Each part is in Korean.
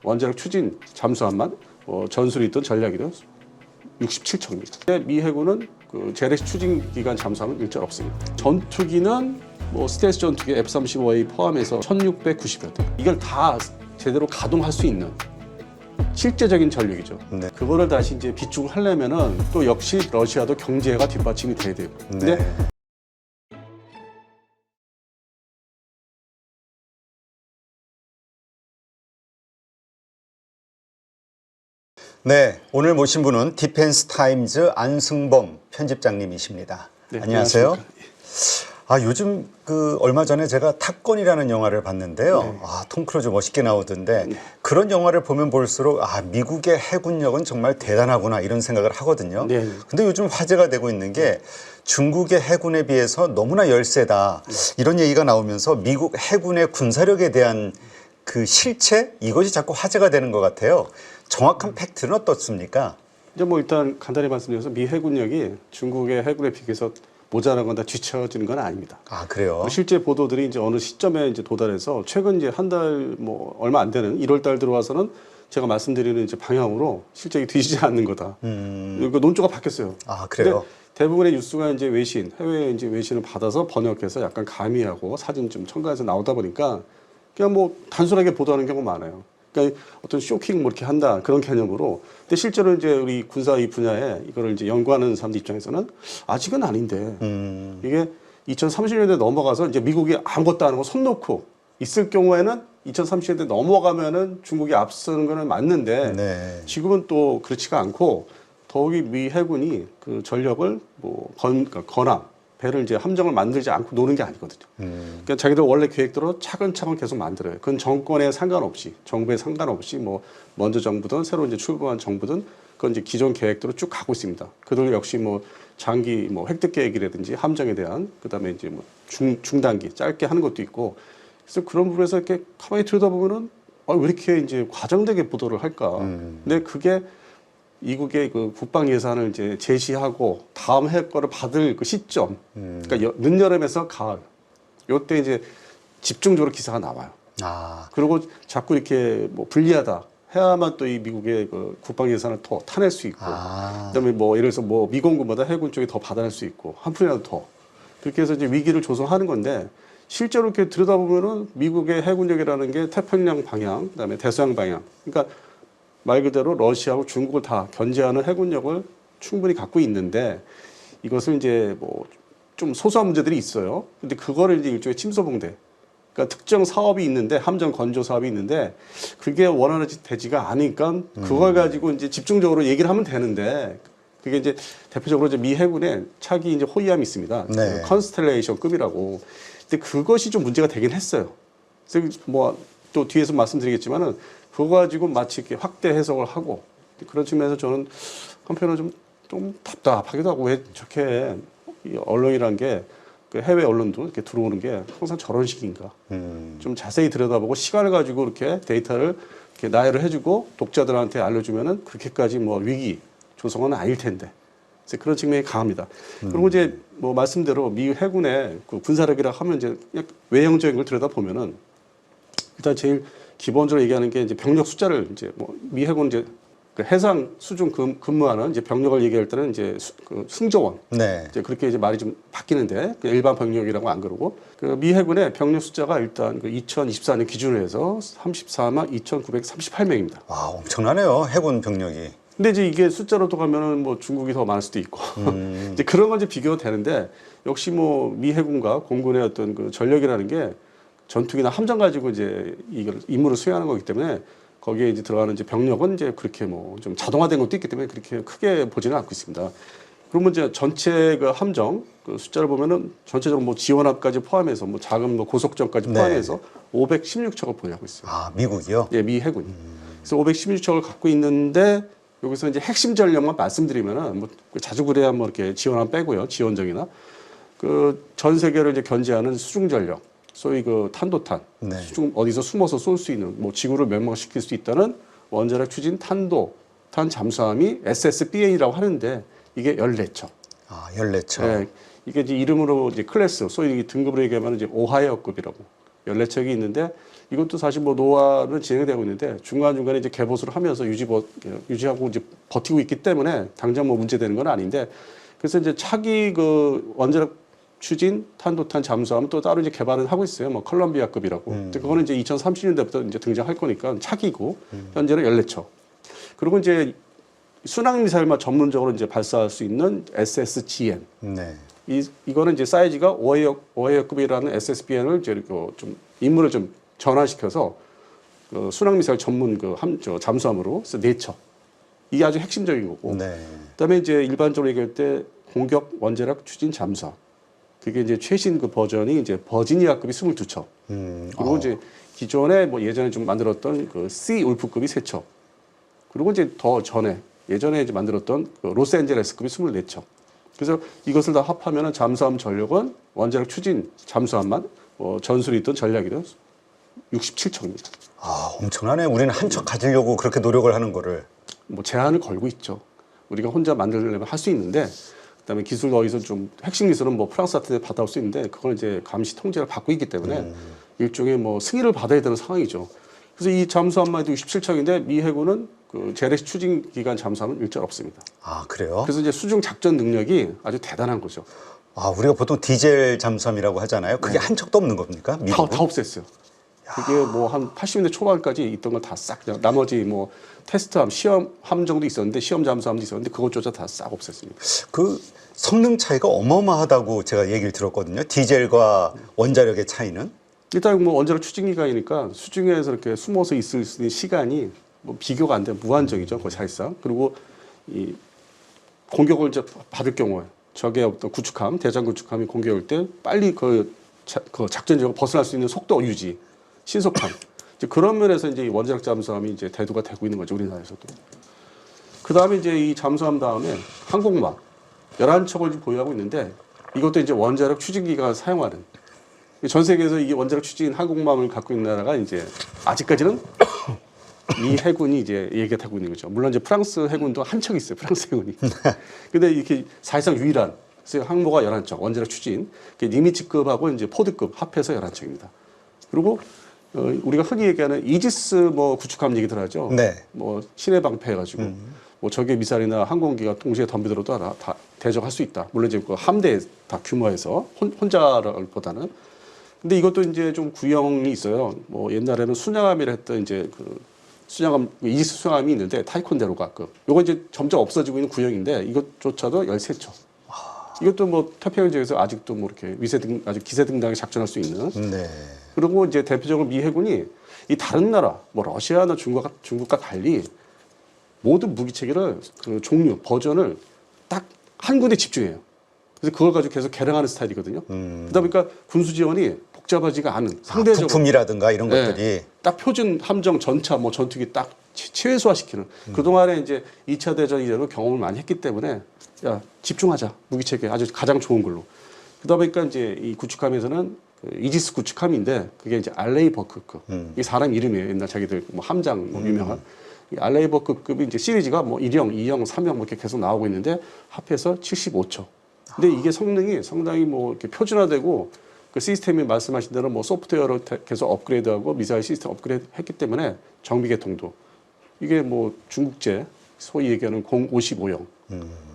원자력 추진 잠수함만 전술이 있던 전략이요 67척입니다. 미 해군은 그 재래식 추진 기간 잠수함은 일절 없습니다. 전투기는 스텔스 전투기 F-35A 포함해서 1,690여 대. 이걸 다 제대로 가동할 수 있는 실제적인 전력이죠. 네. 그거를 다시 이제 비축을 하려면은 또 역시 러시아도 경제가 뒷받침이 돼야 돼요. 근데 네, 오늘 모신 분은 디펜스 타임즈 안승범 편집장님이십니다. 네, 안녕하세요. 안녕하십니까. 요즘 얼마 전에 제가 탑건이라는 영화를 봤는데요. 네. 톰 크루즈 멋있게 나오던데 네. 그런 영화를 보면 볼수록 미국의 해군력은 정말 대단하구나 이런 생각을 하거든요. 네. 근데 요즘 화제가 되고 있는 게 중국의 해군에 비해서 너무나 열세다 이런 얘기가 나오면서 미국 해군의 군사력에 대한 그 실체 이것이 자꾸 화제가 되는 것 같아요. 정확한 팩트는 어떻습니까? 이제 일단 간단히 말씀드려서 미 해군력이 중국의 해군에 비해서 모자라거나 뒤처지는 건 아닙니다. 그래요? 실제 보도들이 이제 어느 시점에 이제 도달해서 최근 이제 한 달 얼마 안 되는 1월 달 들어와서는 제가 말씀드리는 이제 방향으로 실적이 뒤지지 않는 거다. 그 논조가 바뀌었어요. 그래요? 대부분의 뉴스가 이제 해외 이제 외신을 받아서 번역해서 약간 가미하고 사진 좀 첨가해서 나오다 보니까 그냥 단순하게 보도하는 경우가 많아요. 그러니까 어떤 쇼킹 이렇게 한다 그런 개념으로. 근데 실제로 이제 우리 군사 이 분야에 이거를 이제 연구하는 사람들 입장에서는 아직은 아닌데 이게 2030년대 넘어가서 이제 미국이 아무것도 안 하고 손 놓고 있을 경우에는 2030년대 넘어가면은 중국이 앞서는 거는 맞는데 네. 지금은 또 그렇지가 않고 더욱이 미 해군이 그 전력을 건함 배를 이제 함정을 만들지 않고 노는 게 아니거든요. 그러니까 자기들 원래 계획대로 차근차근 계속 만들어요. 그건 정권에 상관없이, 정부에 상관없이 먼저 정부든 새로 이제 출범한 정부든 그건 이제 기존 계획대로 쭉 가고 있습니다. 그들 역시 장기 획득 계획이라든지 함정에 대한 그다음에 이제 중단기 짧게 하는 것도 있고. 그래서 그런 부분에서 이렇게 가만히 들여다보면은 왜 이렇게 이제 과장되게 보도를 할까? 근데 그게 미국의 그 국방 예산을 이제 제시하고 다음 해 거를 받을 그 시점, 그러니까 늦여름에서 가을, 요때 이제 집중적으로 기사가 나와요. 그리고 자꾸 이렇게 불리하다 해야만 또 이 미국의 그 국방 예산을 더 타낼 수 있고, 그다음에 예를 들어서 미공군보다 해군 쪽이 더 받아낼 수 있고 한 푼이라도 더 그렇게 해서 이제 위기를 조성하는 건데. 실제로 이렇게 들여다보면은 미국의 해군력이라는 게 태평양 방향, 그다음에 대서양 방향, 그러니까 말 그대로 러시아하고 중국을 다 견제하는 해군력을 충분히 갖고 있는데 이것을 이제 좀 소소한 문제들이 있어요. 근데 그거를 이제 일종의 침소봉대. 그러니까 특정 사업이 있는데 함정 건조 사업이 있는데 그게 원활하게 되지가 않으니까 그걸 가지고 이제 집중적으로 얘기를 하면 되는데 그게 이제 대표적으로 이제 미 해군에 차기 이제 호위함이 있습니다. 네. 컨스텔레이션급이라고. 근데 그것이 좀 문제가 되긴 했어요. 그래서 또 뒤에서 말씀드리겠지만은 그거 가지고 마치 이렇게 확대 해석을 하고 그런 측면에서 저는 한편으로 좀 답답하기도 하고 왜 저렇게 언론이란 게 그 해외 언론도 이렇게 들어오는 게 항상 저런 식인가. 좀 자세히 들여다보고 시간을 가지고 이렇게 데이터를 이렇게 나열을 해주고 독자들한테 알려주면은 그렇게까지 위기 조성은 아닐 텐데. 그래서 그런 측면이 강합니다. 그리고 이제 말씀대로 미 해군의 그 군사력이라 하면 이제 외형적인 걸 들여다보면은 일단 제일 기본적으로 얘기하는 게 이제 병력 숫자를 이제 미 해군 이제 그 해상 수중 근무하는 이제 병력을 얘기할 때는 이제 그 승조원. 네. 이제 그렇게 이제 말이 좀 바뀌는데 일반 병력이라고 안 그러고 그 미 해군의 병력 숫자가 일단 그 2024년 기준으로 해서 34만 2,938명입니다. 와, 엄청나네요. 해군 병력이. 근데 이제 이게 숫자로 또 가면은 중국이 더 많을 수도 있고 이제 그런 건 이제 비교가 되는데 역시 미 해군과 공군의 어떤 그 전력이라는 게 전투기나 함정 가지고 이제 이걸 임무를 수행하는 거기 때문에 거기에 이제 들어가는 이제 병력은 이제 그렇게 좀 자동화된 것도 있기 때문에 그렇게 크게 보지는 않고 있습니다. 그러면 이제 전체 그 함정 그 숫자를 보면은 전체적으로 지원함까지 포함해서 작은 고속정까지 포함해서 516척을 보유하고 있어요. 미국이요? 예, 미 해군이. 그래서 516척을 갖고 있는데 여기서 이제 핵심 전력만 말씀드리면은 자주 그래야 이렇게 지원함 빼고요, 지원정이나 그 전 세계를 이제 견제하는 수중 전력. 소위 그 탄도탄, 네. 어디서 숨어서 쏠 수 있는, 지구를 멸망시킬 수 있다는 원자력 추진 탄도탄 잠수함이 SSBA라고 하는데 이게 14척. 14척. 네, 이게 이제 이름으로 이제 클래스, 소위 등급으로 얘기하면 이제 오하이어급이라고 14척이 있는데 이것도 사실 뭐 노화는 진행되고 있는데 중간중간에 이제 개보수를 하면서 유지하고 이제 버티고 있기 때문에 당장 뭐 문제되는 건 아닌데 그래서 이제 차기 그 원자력 추진 탄도탄 잠수함 또 따로 이제 개발을 하고 있어요. 뭐 컬럼비아급이라고. 근데 그거는 이제 2030년대부터 이제 등장할 거니까 차기고 현재는 14척. 그리고 이제 순항 미사일만 전문적으로 이제 발사할 수 있는 SSGN. 네. 이거는 이제 사이즈가 오해역급이라는 SSBN을 이제 좀 임무를 좀 전환시켜서 그 순항 미사일 전문 잠수함으로 4척. 이게 아주 핵심적인 거고. 네. 그다음에 이제 일반적으로 얘기할 때 공격 원자력 추진 잠수함. 그게 이제 최신 그 버전이 이제 버지니아급이 22척. 그리고 이제 기존에 뭐 예전에 좀 만들었던 그 씨 울프급이 3척. 그리고 이제 더 전에 예전에 이제 만들었던 그 로스앤젤레스급이 24척. 그래서 이것을 다 합하면은 잠수함 전력은 원자력 추진 잠수함만 전술이 있던 전략이든 67척입니다. 아, 엄청나네. 우리는 한 척 가지려고 그렇게 노력을 하는 거를. 뭐 제한을 걸고 있죠. 우리가 혼자 만들려면 할 수 있는데, 그다음에 기술 어디서 좀 핵심 기술은 뭐 프랑스 같은 데 받아올 수 있는데, 그걸 이제 감시 통제를 받고 있기 때문에 일종의 뭐 승인을 받아야 되는 상황이죠. 그래서 이 잠수함만 해도 67척인데 미 해군은 그 재래식 추진 기간 잠수함은 일절 없습니다. 아, 그래요? 그래서 이제 수중 작전 능력이 아주 대단한 거죠. 아, 우리가 보통 디젤 잠수함이라고 하잖아요. 그게 한 척도 없는 겁니까? 다 미국은? 없앴어요. 그게 뭐 한 80년대 초반까지 있던 걸 다 싹 그냥 나머지 뭐 테스트함, 시험함 정도 있었는데 시험 잠수함도 있었는데 그것조차 다 싹 없앴습니다. 그 성능 차이가 어마어마하다고 제가 얘기를 들었거든요. 디젤과 원자력의 차이는? 일단 뭐 원자력 추진기간이니까 수중에서 이렇게 숨어서 있을 수 있는 시간이 뭐 비교가 안 되면 무한정이죠. 그 사실상. 그리고 이 공격을 이제 받을 경우에 적의 어떤 구축함, 대장 구축함이 공격할 때 빨리 그 작전 지역을 벗어날 수 있는 속도 유지, 신속함. 이제 그런 면에서 이제 이 원자력 잠수함이 이제 대두가 되고 있는 거죠. 우리나라에서도. 그 다음에 이제 이 잠수함 다음에 항공모함 11척을 보유하고 있는데 이것도 이제 원자력 추진기가 사용하는 전 세계에서 이 원자력 추진 항공모함을 갖고 있는 나라가 이제 아직까지는 미 해군이 이제 얘기가 되고 있는 거죠. 물론 이제 프랑스 해군도 한 척 있어요. 프랑스 해군이. 근데 이렇게 사실상 유일한 항모가 11척, 원자력 추진. 니미츠급하고 이제 포드급 합해서 11척입니다. 그리고 우리가 흔히 얘기하는 이지스 뭐 구축함 얘기들 하죠. 네. 뭐 신의 방패 해가지고 뭐 적의 미사일이나 항공기가 동시에 덤비더라도 다 대적할 수 있다. 물론 이제 그 함대 다 규모에서 혼자보다는. 근데 이것도 이제 좀 구형이 있어요. 뭐 옛날에는 순양함이라 했던 이제 그 순양함, 이지스 순양함이 있는데 타이콘데로가급. 요거 이제 점점 없어지고 있는 구형인데 이것조차도 13척. 이것도 뭐 태평양 지역에서 아직도 뭐 이렇게 아주 기세등등하게 작전할 수 있는. 네. 그리고 이제 대표적으로 미 해군이 이 다른 나라, 뭐 러시아나 중국과 달리 모든 무기 체계를 그 종류, 버전을 딱 한 군데 집중해요. 그래서 그걸 가지고 계속 개량하는 스타일이거든요. 그러다 보니까 군수 지원이 복잡하지가 않은 상대적으로 부품이라든가 이런 것들이 딱 표준 함정 전차 뭐 전투기 딱 최소화시키는 그동안에 이제 2차 대전 이래로 경험을 많이 했기 때문에 야 집중하자 무기 체계 아주 가장 좋은 걸로 그러다 보니까 이제 이 구축함에서는 그 이지스 구축함인데 그게 이제 알레이버크급 이 사람 이름이에요. 옛날 자기들 뭐 함장 뭐 유명한 이 알레이버크급이 이제 시리즈가 뭐 1형, 2형, 3형 뭐 이렇게 계속 나오고 있는데 합해서 75척. 근데 이게 성능이 상당히 뭐 이렇게 표준화되고 그 시스템이 말씀하신 대로 뭐 소프트웨어로 계속 업그레이드하고 미사일 시스템 업그레이드 했기 때문에 정비 계통도 이게 뭐 중국제 소위 얘기하는 055형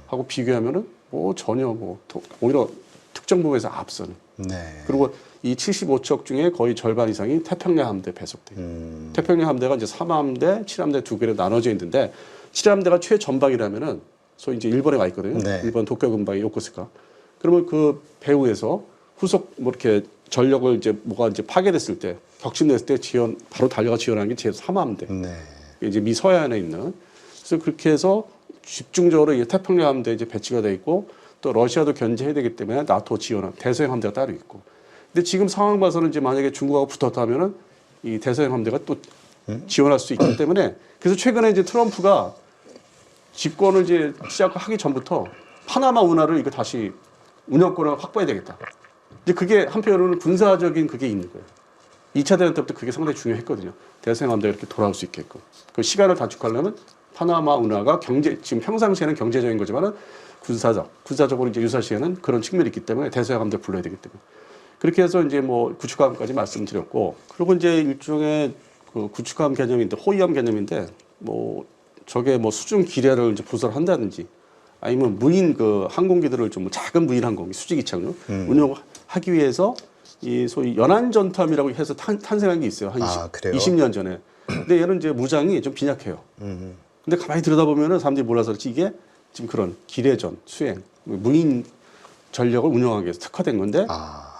하고 비교하면은 뭐 전혀 뭐 오히려 특정 부분에서 앞서는. 네. 그리고 이 75척 중에 거의 절반 이상이 태평양 함대 배속돼요. 태평양 함대가 이제 3함대, 7함대 두 개로 나눠져 있는데 7함대가 최전방이라면은 소위 이제 일본에 와 있거든요. 네. 일본 도쿄 근방의 요코스카. 그러면 그 배후에서 후속 뭐 이렇게 전력을 이제 뭐가 이제 파괴됐을 때 격침됐을 때 바로 달려가 지원하는 게 제3함대. 네. 이제 미 서해안에 있는. 그래서 그렇게 해서 집중적으로 이 태평양 함대 이제 배치가 돼 있고 또 러시아도 견제해야 되기 때문에 나토 지원한 대서양 함대가 따로 있고. 근데 지금 상황 봐서는 이제 만약에 중국하고 붙었다면은 이 대서양 함대가 또 지원할 수 있기 때문에 그래서 최근에 이제 트럼프가 집권을 이제 시작하기 전부터 파나마 운하를 이거 다시 운영권을 확보해야 되겠다. 이제 그게 한편으로는 군사적인 그게 있는 거예요. 2차 대전 때부터 그게 상당히 중요했거든요. 대서양 함대가 이렇게 돌아올 수 있게끔. 그 시간을 단축하려면 파나마 운하가 지금 평상시에는 경제적인 거지만은 군사적으로 이제 유사시에는 그런 측면이 있기 때문에 대서양 함대 불러야 되기 때문에. 그렇게 해서 이제 뭐 구축함까지 말씀드렸고, 그리고 이제 일종의 그 구축함 개념인데, 호위함 개념인데, 뭐 저게 뭐 수중 기뢰를 이제 부설 한다든지, 아니면 무인 그 항공기들을 좀뭐 작은 무인 항공기 수직 이착륙 운용하기 위해서 이 소위 연안 전투함이라고 해서 탄생한 게 있어요. 한 그래요? 20년 전에. 근데 얘는 이제 무장이 좀 빈약해요. 근데 가만히 들여다보면은 사람들이 몰라서 그렇지 이게 지금 그런 기뢰전, 수행, 무인 전력을 운영하기 위해서 특화된 건데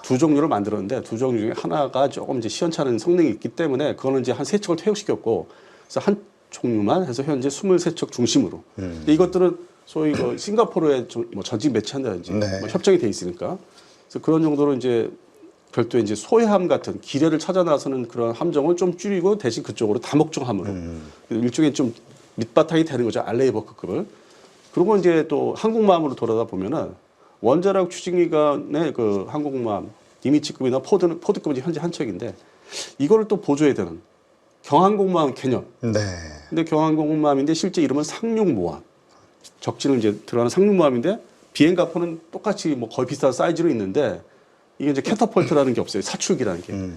두 종류를 만들었는데 두 종류 중에 하나가 조금 이제 시원찮은 성능이 있기 때문에 그거는 이제 한 3척을 퇴역시켰고 그래서 한 종류만 해서 현재 23척 중심으로. 근데 이것들은 소위 그 싱가포르에 뭐 전직 배치한다든지 네. 뭐 협정이 돼 있으니까 그래서 그런 정도로 이제 별도의 이제 소해함 같은 기뢰를 찾아 나서는 그런 함정을 좀 줄이고 대신 그쪽으로 다목적함으로 일종의 좀 밑바탕이 되는 거죠. 알레이버크급을. 그리고 이제 또 항공모함으로 돌아다 보면은 원자력 추진기관의 그 항공모함 니미츠급이나 포드급은 현재 한 척인데 이거를 또 보조해야 되는 경항공모함 개념. 네. 근데 경항공모함인데 실제 이름은 상륙모함. 적지는 이제 들어가는 상륙모함인데 비행가포는 똑같이 뭐 거의 비슷한 사이즈로 있는데 이게 이제 캐터펄트라는 게 없어요. 사출기라는 게.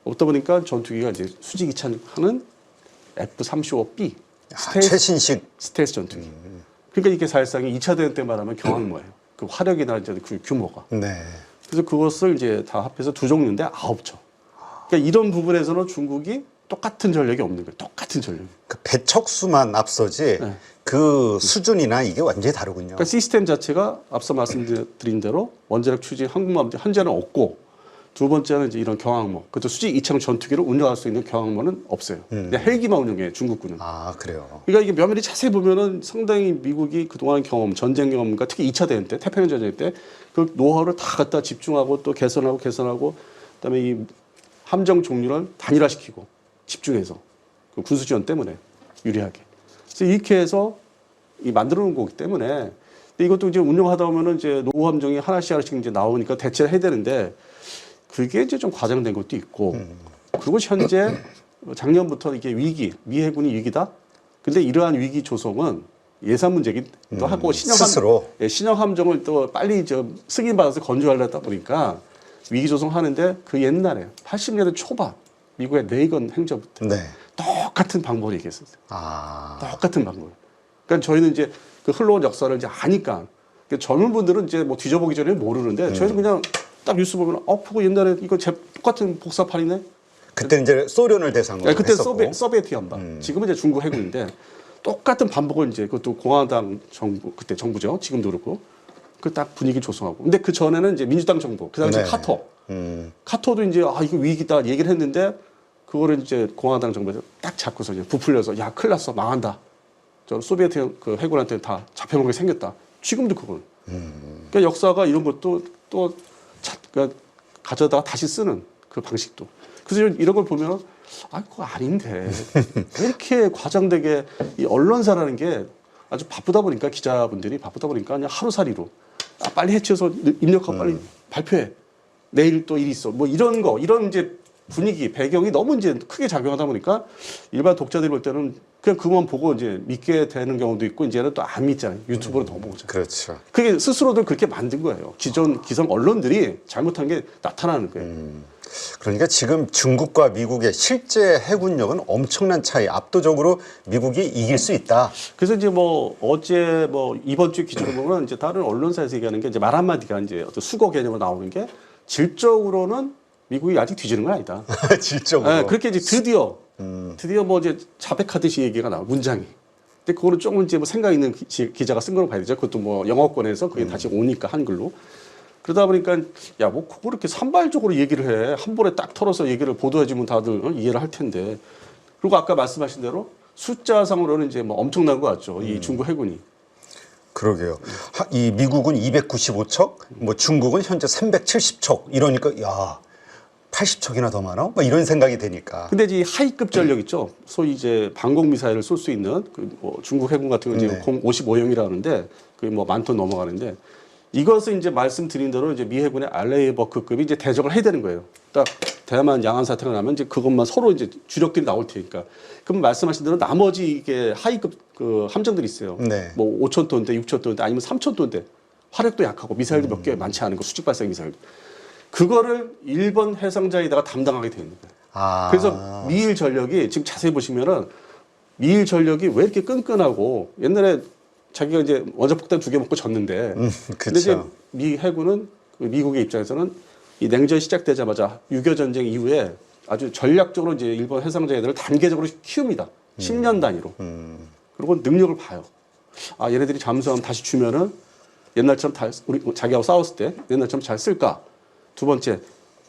없다 보니까 전투기가 이제 수직 이착하는 F-35B 최신식 스텔스 전투기. 그러니까 이게 사실상 2차 대전 때 말하면 경항모예요. 그 화력이나 이제 그 규모가. 네. 그래서 그것을 이제 다 합해서 두 종류인데 9척. 그러니까 이런 부분에서는 중국이 똑같은 전력이 없는 거예요. 똑같은 전력. 그 배척수만 앞서지 네. 그 수준이나 이게 완전히 다르군요. 그러니까 시스템 자체가 앞서 말씀드린 대로 원자력 추진 항공모함 현재는 없고 두 번째는 이제 이런 경항모, 그것도 수직 이착 전투기를 운영할 수 있는 경항모는 없어요. 그냥 헬기만 운영해요, 중국군은. 그래요. 그러니까 이게 면밀히 자세히 보면은 상당히 미국이 그동안 경험, 전쟁 경험과 특히 2차 대전 때, 태평양 전쟁 때 그 노하우를 다 갖다 집중하고 또 개선하고 그다음에 이 함정 종류를 단일화시키고 집중해서 그 군수 지원 때문에 유리하게. 그래서 이렇게 해서 이 만들어 놓은 거기 때문에 근데 이것도 이제 운영하다 보면은 이제 노후 함정이 하나씩 이제 나오니까 대체를 해야 되는데 그게 이제 좀 과장된 것도 있고 그리고 현재 작년부터 이게 위기, 미 해군이 위기다. 근데 이러한 위기 조성은 예산 문제기도 하고 신형 함정을 또 빨리 승인받아서 건조하려다 보니까 위기 조성하는데 그 옛날에 80년대 초반 미국의 레이건 행정부 때 네. 똑같은 방법을 얘기했었어요. 똑같은 방법. 그러니까 저희는 이제 그 흘러온 역사를 이제 아니까 그러니까 젊은 분들은 이제 뭐 뒤져보기 전에 모르는데 저희는 그냥 딱 뉴스 보면 그거 옛날에 이거 똑같은 복사판이네. 그때 이제 소련을 대상으로 그때 했었고. 소비에트 연방. 지금은 이제 중국 해군인데 똑같은 반복을 이제 그것도 공화당 정부 그때 정부죠. 지금도 그렇고 그 딱 분위기 조성하고. 근데 그 전에는 이제 민주당 정부. 그 당시 네. 카터. 카터도 이제 이거 위기다 얘기를 했는데 그거를 이제 공화당 정부에서 딱 잡고서 이제 부풀려서 야 큰일 났어 망한다. 저 소비에트 그 해군한테 다 잡혀먹게 생겼다. 지금도 그걸. 그러니까 역사가 이런 것도 또 그러니까 가져다가 다시 쓰는 그 방식도. 그래서 이런 걸 보면 그거 아닌데 왜 이렇게 과장되게 이 언론사라는 게 아주 바쁘다 보니까 기자분들이 바쁘다 보니까 그냥 하루살이로 빨리 해치워서 입력하고 빨리 발표해. 내일 또 일이 있어. 뭐 이런 이제 분위기, 배경이 너무 이제 크게 작용하다 보니까 일반 독자들이 볼 때는 그냥 그것만 보고 이제 믿게 되는 경우도 있고 이제는 또 안 믿잖아요. 유튜브로 넘어오잖아요. 그렇죠. 그게 스스로들 그렇게 만든 거예요. 기존 기성 언론들이 잘못한 게 나타나는 거예요. 그러니까 지금 중국과 미국의 실제 해군력은 엄청난 차이, 압도적으로 미국이 이길 수 있다. 그래서 이제 뭐 어제 뭐 이번 주 기준으로 보면 이제 다른 언론사에서 얘기하는 게 이제 말 한마디가 이제 어떤 수거 개념으로 나오는 게 질적으로는 미국이 아직 뒤지는 건 아니다. 질적으로. 네, 그렇게 이제 드디어 뭐 이제 자백하듯이 얘기가 나와 문장이. 근데 그거는 조금 이제 뭐 생각 있는 기자가 쓴 거로 봐야 되죠. 그것도 뭐 영어권에서 그게 다시 오니까 한글로. 그러다 보니까 야 뭐 그거 이렇게 산발적으로 얘기를 해. 한 번에 딱 털어서 얘기를 보도해주면 다들 이해를 할 텐데. 그리고 아까 말씀하신 대로 숫자상으로는 이제 뭐 엄청난 것 같죠. 이 중국 해군이. 그러게요. 이 미국은 295척, 뭐 중국은 현재 370척 이러니까 야 80척이나 더 많아? 뭐 이런 생각이 되니까. 근데 이제 하이급 전력 있죠. 소위 이제 방공 미사일을 쏠 수 있는 그 뭐 중국 해군 같은 경우 이제 55형이라는데 그게 뭐 10,000톤 넘어가는데 이것을 이제 말씀드린 대로 이제 미 해군의 알레이버크급이 이제 대적을 해야 되는 거예요. 딱 대만 양안 사태가 나면 이제 그것만 서로 이제 주력들이 나올 테니까. 그럼 말씀하신 대로 나머지 이게 하이급 그 함정들이 있어요. 네. 뭐 5,000톤대, 6,000톤대 아니면 3,000톤대. 화력도 약하고 미사일도 몇 개 많지 않은 거 수직 발사형 미사일. 그거를 일본 해상자에다가 담당하게 돼 있는 거예요. 아. 그래서 미일 전력이 지금 자세히 보시면은 미일 전력이 왜 이렇게 끈끈하고 옛날에 자기가 이제 원자폭탄 2개 먹고 졌는데 근데 이제 그렇죠. 미 해군은 미국의 입장에서는 이 냉전이 시작되자마자 6.25 전쟁 이후에 아주 전략적으로 이제 일본 해상자애들을 단계적으로 키웁니다. 10년 단위로. 그리고 능력을 봐요. 아 얘네들이 잠수하면 다시 주면은 옛날처럼 우리 자기하고 싸웠을 때 옛날처럼 잘 쓸까? 두 번째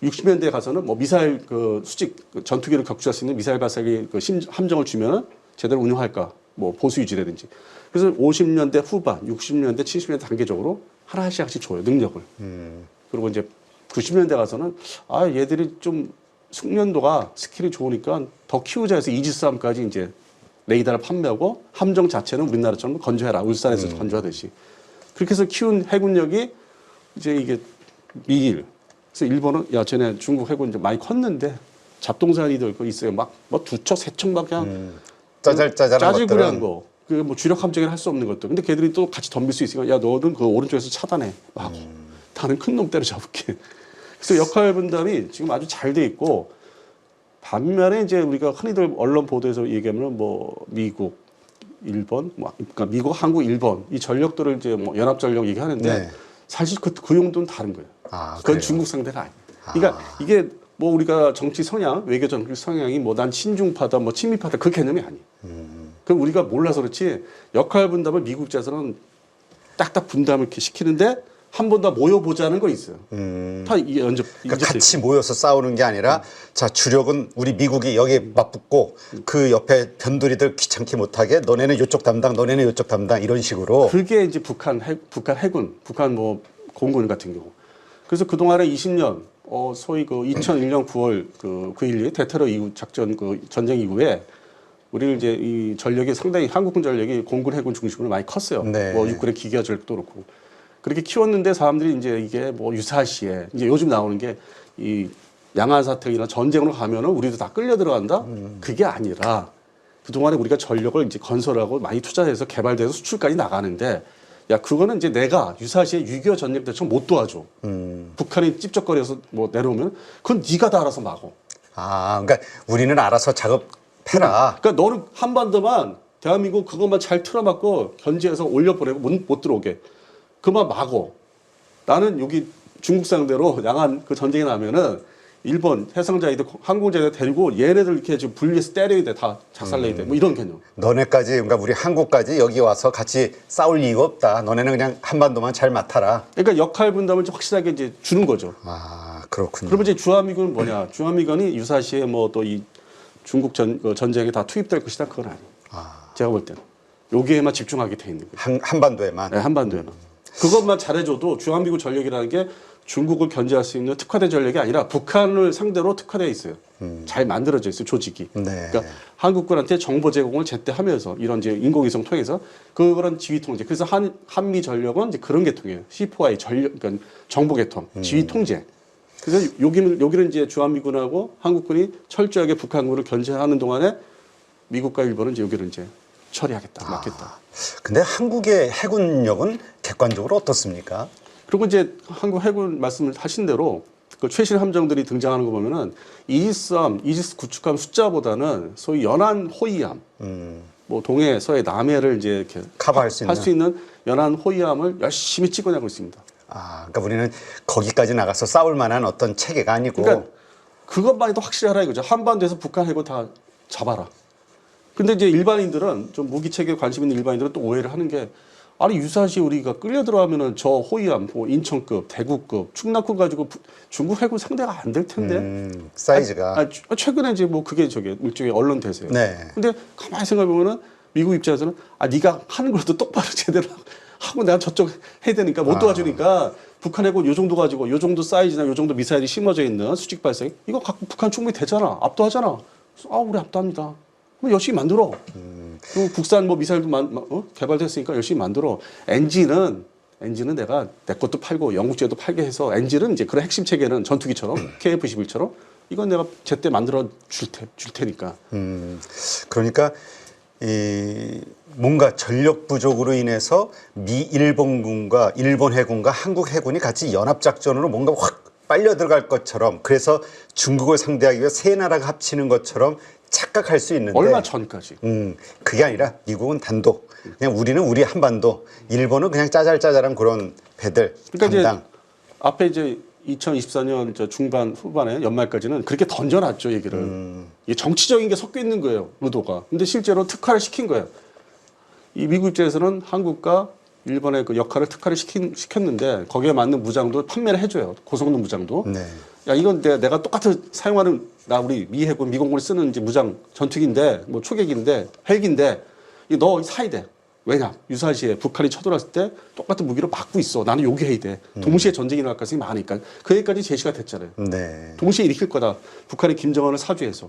60년대에 가서는 뭐 미사일 그 수직 전투기를 격추할 수 있는 미사일 발사기 그 함정을 주면은 제대로 운영할까? 뭐 보수 유지라든지. 그래서 50년대 후반, 60년대, 70년대 단계적으로 하나씩 줘요 능력을. 그리고 이제 90년대 가서는 아 얘들이 좀 숙련도가 스킬이 좋으니까 더 키우자 해서 이지스함까지 이제 레이더를 판매하고 함정 자체는 우리나라처럼 건조해라 울산에서 건조하듯이 그렇게 해서 키운 해군력이 이제 이게 미일. 그래서 일본은 야 쟤네 중국 해군 이제 많이 컸는데 잡동사니들 그 있어요 막 뭐 두 척 세 척 막 그냥 짜잘짜잘한 짜질구리한 것들은 거. 그 뭐 주력 함정이라 할 수 없는 것들. 근데 걔들이 또 같이 덤빌 수 있으니까 야 너는 그 오른쪽에서 차단해. 하고 나는 큰 놈 때려잡을게. 그래서 역할 분담이 지금 아주 잘 돼 있고 반면에 이제 우리가 흔히들 언론 보도에서 얘기하면 뭐 미국, 일본, 뭐 그러니까 미국, 한국, 일본 이 전력들을 이제 뭐 연합 전력 얘기하는데 네. 사실 그 용도는 다른 거예요. 아, 그건 그래요? 중국 상대가 아니에요. 그러니까 이게 뭐 우리가 정치 성향, 외교 정치 성향이 뭐 난 친중파다, 뭐 친미파다 그 개념이 아니에요. 그럼 우리가 몰라서 그렇지 역할 분담을 미국 입장에서는 딱딱 분담을 이렇게 시키는데 한 번 더 모여보자는 거 있어요. 다 이게 그러니까 같이 모여서 싸우는 게 아니라 자 주력은 우리 미국이 여기에 맞붙고 그 옆에 변두리들 귀찮게 못하게 너네는 이쪽 담당, 너네는 이쪽 담당 이런 식으로. 그게 이제 북한 해군, 북한 뭐 공군 같은 경우. 그래서 그 동안에 20년 소위 그 2001년 9월 그 9.12 대테러 이후 작전 그 전쟁 이후에 우리는 이제 이 전력이 상당히 한국군 전력이 공군 해군 중심으로 많이 컸어요. 네. 뭐 육군의 기계화 전력도 그렇고 그렇게 키웠는데 사람들이 이제 이게 뭐 유사시에 이제 요즘 나오는 게 이 양안 사태이나 전쟁으로 가면은 우리도 다 끌려 들어간다. 그게 아니라 그 동안에 우리가 전력을 이제 건설하고 많이 투자해서 개발돼서 수출까지 나가는데 야 그거는 이제 내가 유사시에 6.25 전쟁 때처럼 못 도와줘. 북한이 찝쩍거려서 뭐 내려오면 그건 네가 다 알아서 막어. 아, 그러니까 우리는 알아서 작업해라. 그러니까 너는 한반도만 대한민국 그것만 잘 틀어막고 견제해서 올려보내고 못 들어오게. 그만 막어. 나는 여기 중국 상대로 양안 그 전쟁이 나면은 일본 해상자위들 항공자위들 데리고 얘네들 이렇게 지금 분리해서 때려야 돼. 다 작살내야 돼. 뭐 이런 개념. 너네까지 그러니까 우리 한국까지 여기 와서 같이 싸울 이유가 없다. 너네는 그냥 한반도만 잘 맡아라. 그러니까 역할 분담을 좀 확실하게 이제 주는 거죠. 아, 그렇군요. 그러면 이제 주한미군은 뭐냐? 주한미군이 유사시에 뭐 또 이 중국 전쟁에 다 투입될 것이다. 그건 아니에요. 제가 볼 때는 여기에만 집중하게 돼 있는 거예요. 한반도에만. 네, 한반도에는. 그것만 잘해줘도 주한미군 전력이라는 게 중국을 견제할 수 있는 특화된 전력이 아니라 북한을 상대로 특화되어 있어요. 잘 만들어져 있어요, 조직이. 네. 그러니까 한국군한테 정보 제공을 제때 하면서 이런 이제 인공위성 통해서 그런 지휘 통제. 그래서 한미 전력은 이제 그런 계통이에요. C4I 전력, 그러니까 정보 계통, 지휘 통제. 그래서 여기는 이제 주한미군하고 한국군이 철저하게 북한군을 견제하는 동안에 미국과 일본은 이제 여기를 이제 처리하겠다, 막겠다. 근데 한국의 해군력은 객관적으로 어떻습니까? 그리고 이제 한국 해군 말씀을 하신 대로 그 최신 함정들이 등장하는 거 보면은 이지스함, 이지스 구축함 숫자보다는 소위 연안 호위함, 뭐 동해, 서해, 남해를 이제 이렇게 커버할 수 있는. 할 수 있는 연안 호위함을 열심히 찍어내고 있습니다. 아, 그러니까 우리는 거기까지 나가서 싸울 만한 어떤 체계가 아니고. 그러니까 그것만 해도 확실하라 이거죠. 한반도에서 북한 해군 다 잡아라. 근데 이제 일반인들은 좀 무기 체계에 관심 있는 일반인들은 또 오해를 하는 게 아니 유사시 우리가 끌려 들어가면은 저 호위함, 뭐 인천급, 대구급, 충남급 가지고 중국 해군 상대가 안 될 텐데. 사이즈가. 최근에 이제 뭐 그게 저게 일종의 언론 대세예요. 네. 근데 가만히 생각해 보면은 미국 입장에서는 네가 하는 것도 똑바로 제대로 하고 내가 저쪽 해야 되니까 못 도와주니까 북한 해군 요 정도 가지고 요 정도 사이즈나 요 정도 미사일이 심어져 있는 수직 발사기 이거 갖고 북한 충분히 되잖아. 압도하잖아. 우리 압도합니다. 그럼 열심히 만들어. 그리고 국산 뭐 미사일도 개발됐으니까 열심히 만들어. 엔진은 내가 내 것도 팔고 영국제도 팔게 해서 엔진은 이제 그런 핵심 체계는 전투기처럼 KF-21처럼 이건 내가 제때 만들어 줄 테니까. 그러니까 뭔가 전력 부족으로 인해서 일본군과 일본 해군과 한국 해군이 같이 연합 작전으로 뭔가 확 빨려 들어갈 것처럼 그래서 중국을 상대하기 위해 세 나라가 합치는 것처럼 착각할 수 있는데 얼마 전까지. 그게 아니라 미국은 단독 그냥 우리는 우리 한반도 일본은 그냥 짜잘짜잘한 그런 배들 그러니까 담당. 이제 앞에 이제 2024년 중반 후반에 연말까지는 그렇게 던져놨죠 얘기를. 이게 정치적인 게 섞여 있는 거예요 의도가. 근데 실제로 특화를 시킨 거예요. 이 미국 입장에서는 한국과 일본의 그 역할을 특화를 시켰는데 거기에 맞는 무장도 판매를 해줘요. 고성능 무장도. 네. 야 이건 내가 똑같은 사용하는 우리 미 해군 미공군이 쓰는 이제 무장 전투기인데 뭐 초계기인데 헬기인데 이거 너 사야 돼. 왜냐 유사시에 북한이 쳐들어왔을 때 똑같은 무기로 막고 있어. 나는 요기해야 돼. 동시에 전쟁이 일어날 가능성이 많으니까 그 얘기까지 제시가 됐잖아요. 네. 동시에 일으킬 거다. 북한이 김정은을 사주해서.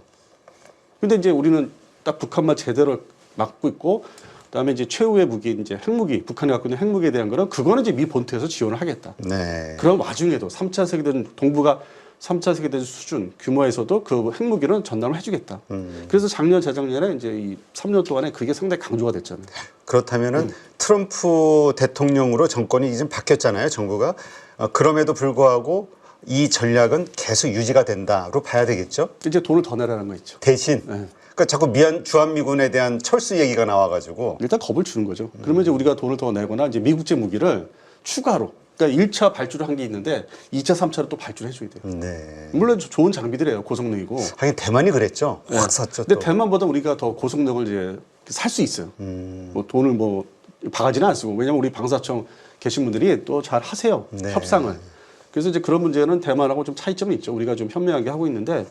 근데 이제 우리는 딱 북한만 제대로 막고 있고 그다음에 이제 최후의 무기 이제 핵무기 북한이 갖고 있는 핵무기에 대한 거는 그거는 이제 미 본토에서 지원을 하겠다. 네. 그런 와중에도 3차 세계대전 동북아 3차 세계대전 수준 규모에서도 그 핵무기는 전담을 해주겠다. 그래서 작년 재작년에 이제 이 3년 동안에 그게 상당히 강조가 됐잖아요. 그렇다면은 트럼프 대통령으로 정권이 이제 바뀌었잖아요, 정부가. 그럼에도 불구하고 이 전략은 계속 유지가 된다로 봐야 되겠죠. 이제 돈을 더 내라는 거 있죠. 대신 네. 그러니까 자꾸 주한미군에 대한 철수 얘기가 나와가지고 일단 겁을 주는 거죠. 그러면 이제 우리가 돈을 더 내거나 이제 미국제 무기를 추가로 그러니까 1차 발주를 한 게 있는데 2차, 3차로 또 발주를 해줘야 돼요. 네. 물론 좋은 장비들이에요. 고성능이고. 하긴 대만이 그랬죠. 네. 확 샀죠. 근데 또. 대만보다 우리가 더 고성능을 이제 살 수 있어요. 뭐 돈을 뭐 바가지는 안 쓰고 왜냐면 우리 방사청 계신 분들이 또 잘 하세요. 네. 협상을. 그래서 이제 그런 문제는 대만하고 좀 차이점이 있죠. 우리가 좀 현명하게 하고 있는데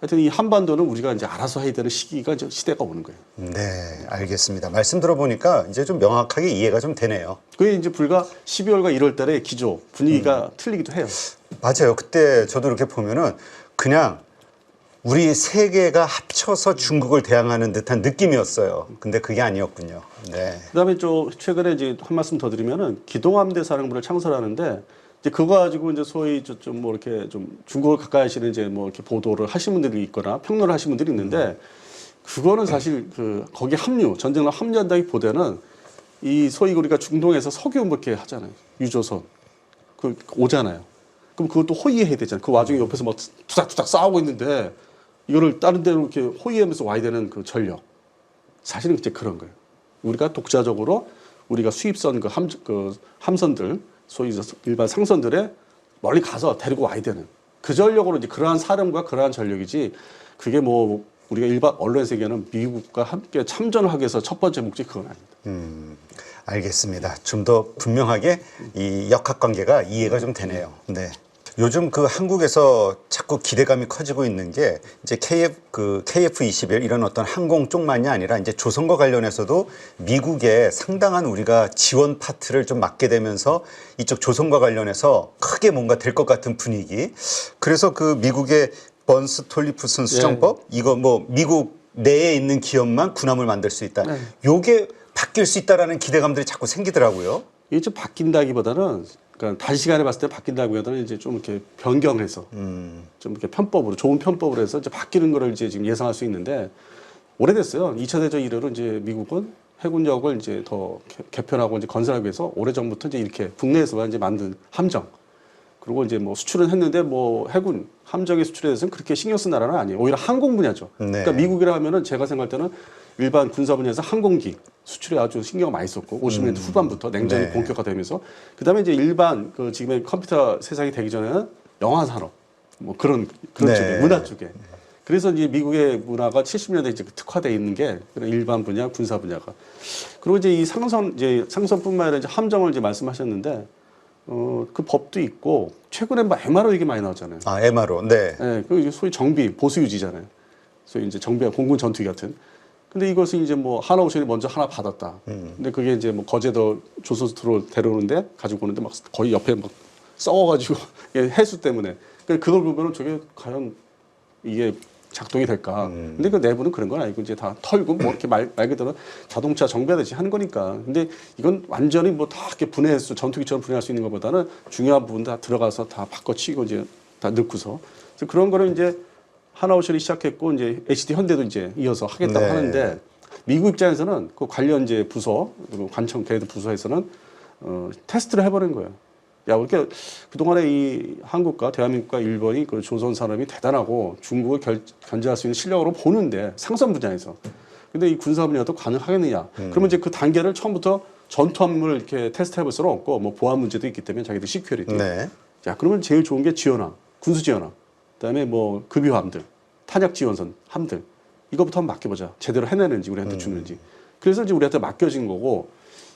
하여튼 이 한반도는 우리가 이제 알아서 해야 되는 시기가 이제 시대가 오는 거예요. 네, 알겠습니다. 말씀 들어보니까 이제 좀 명확하게 이해가 좀 되네요. 그게 이제 불과 12월과 1월 달에 기조 분위기가 틀리기도 해요. 맞아요. 그때 저도 이렇게 보면은 그냥 우리 세계가 합쳐서 중국을 대항하는 듯한 느낌이었어요. 근데 그게 아니었군요. 네. 그다음에 좀 최근에 이제 한 말씀 더 드리면은 기동함대 사령부를 창설하는데 이제 그거 가지고 이제 소위 좀 뭐 이렇게 좀 중국을 가까이 하시는 이제 뭐 이렇게 보도를 하신 분들이 있거나 평론을 하신 분들이 있는데 그거는 사실 그 거기 전쟁을 합류한다기보다는 이 소위 우리가 중동에서 석유 뭐 이렇게 하잖아요. 유조선 그 오잖아요. 그럼 그것도 호위해야 되잖아요. 그 와중에 옆에서 막 투닥투닥 싸우고 있는데 이거를 다른 데로 이렇게 호위하면서 와야 되는 그 전력. 사실은 이제 그런 거예요. 우리가 독자적으로 우리가 수입선 그 함선들 소위 일반 상선들에 멀리 가서 데리고 와야 되는 그 전력으로 이제 그러한 사령과 그러한 전력이지 그게 뭐 우리가 일반 언론 세계는 미국과 함께 참전을 하기 위해서 첫 번째 목적이 그건 아닙니다. 알겠습니다. 좀 더 분명하게 이 역학관계가 이해가 좀 되네요. 네. 요즘 그 한국에서 자꾸 기대감이 커지고 있는 게 이제 KF-21 이런 어떤 항공 쪽만이 아니라 이제 조선과 관련해서도 미국에 상당한 우리가 지원 파트를 좀 맡게 되면서 이쪽 조선과 관련해서 크게 뭔가 될 것 같은 분위기. 그래서 그 미국의 번스톨리프슨 수정법 이거 뭐 미국 내에 있는 기업만 군함을 만들 수 있다. 요게 바뀔 수 있다라는 기대감들이 자꾸 생기더라고요. 이게 좀 바뀐다기보다는 그러니까 단시간에 봤을 때 바뀐다기보다는 이제 좀 이렇게 변경해서 좀 이렇게 편법으로 좋은 편법으로 해서 이제 바뀌는 거를 이제 지금 예상할 수 있는데 오래됐어요. 2차 대전 이래로 이제 미국은 해군력을 이제 더 개편하고 이제 건설하기 위해서 오래전부터 이제 이렇게 국내에서만 이제 만든 함정 그리고 이제 뭐 수출은 했는데 뭐 해군 함정의 수출에 대해서는 그렇게 신경 쓴 나라는 아니에요. 오히려 항공 분야죠. 네. 그러니까 미국이라 하면은 제가 생각할 때는 일반 군사 분야에서 항공기 수출에 아주 신경 많이 썼고 50년대 후반부터 냉전이 네. 본격화되면서 그다음에 이제 일반 그 지금의 컴퓨터 세상이 되기 전에는 영화 산업 뭐 그런 네. 쪽에 문화 쪽에 그래서 이제 미국의 문화가 70년대 이제 특화돼 있는 게 그런 일반 분야 군사 분야가 그리고 이제 이 상선뿐만 아니라 이제 함정을 이제 말씀하셨는데 그 법도 있고 최근에 뭐 MRO 얘기 많이 나오잖아요. 아, MRO. 네. 네, 그 이제 소위 정비 보수 유지잖아요. 소위 이제 정비와 공군 전투기 같은. 근데 이것은 이제 뭐 하나오션이 먼저 하나 받았다. 근데 그게 이제 뭐 거제도 조선수로 데려오는데 가지고 오는데 막 거의 옆에 막 썩어가지고 해수 때문에. 그걸 보면은 저게 과연 이게 작동이 될까. 근데 그 내부는 그런 건 아니고 이제 다 털고 뭐 이렇게 말 그대로 자동차 정비하듯이 하는 거니까. 근데 이건 완전히 뭐 다 이렇게 분해해서 전투기처럼 분해할 수 있는 것보다는 중요한 부분 다 들어가서 다 바꿔치고 이제 다 넣고서. 그래서 그런 거를 이제 하나오션이 시작했고 이제 HD 현대도 이제 이어서 하겠다고 네. 하는데 미국 입장에서는 그 관련 이제 부서 그리고 관청 계획 부서에서는 테스트를 해보는 거예요. 야, 이렇게 그동안에 이 한국과 대한민국과 일본이 그 조선 산업이 대단하고 중국을 견제할 수 있는 실력으로 보는데 상선 분야에서. 근데 이 군사 분야도 가능하겠느냐? 그러면 이제 그 단계를 처음부터 전투함을 이렇게 테스트해볼 수는 없고 뭐 보안 문제도 있기 때문에 자기들 시큐리티. 네. 자, 그러면 제일 좋은 게 지원함, 군수 지원함, 그다음에 뭐 급유함들, 탄약 지원선 함들 이거부터 한번 맡겨보자. 제대로 해내는지 우리한테 주는지. 그래서 이제 우리한테 맡겨진 거고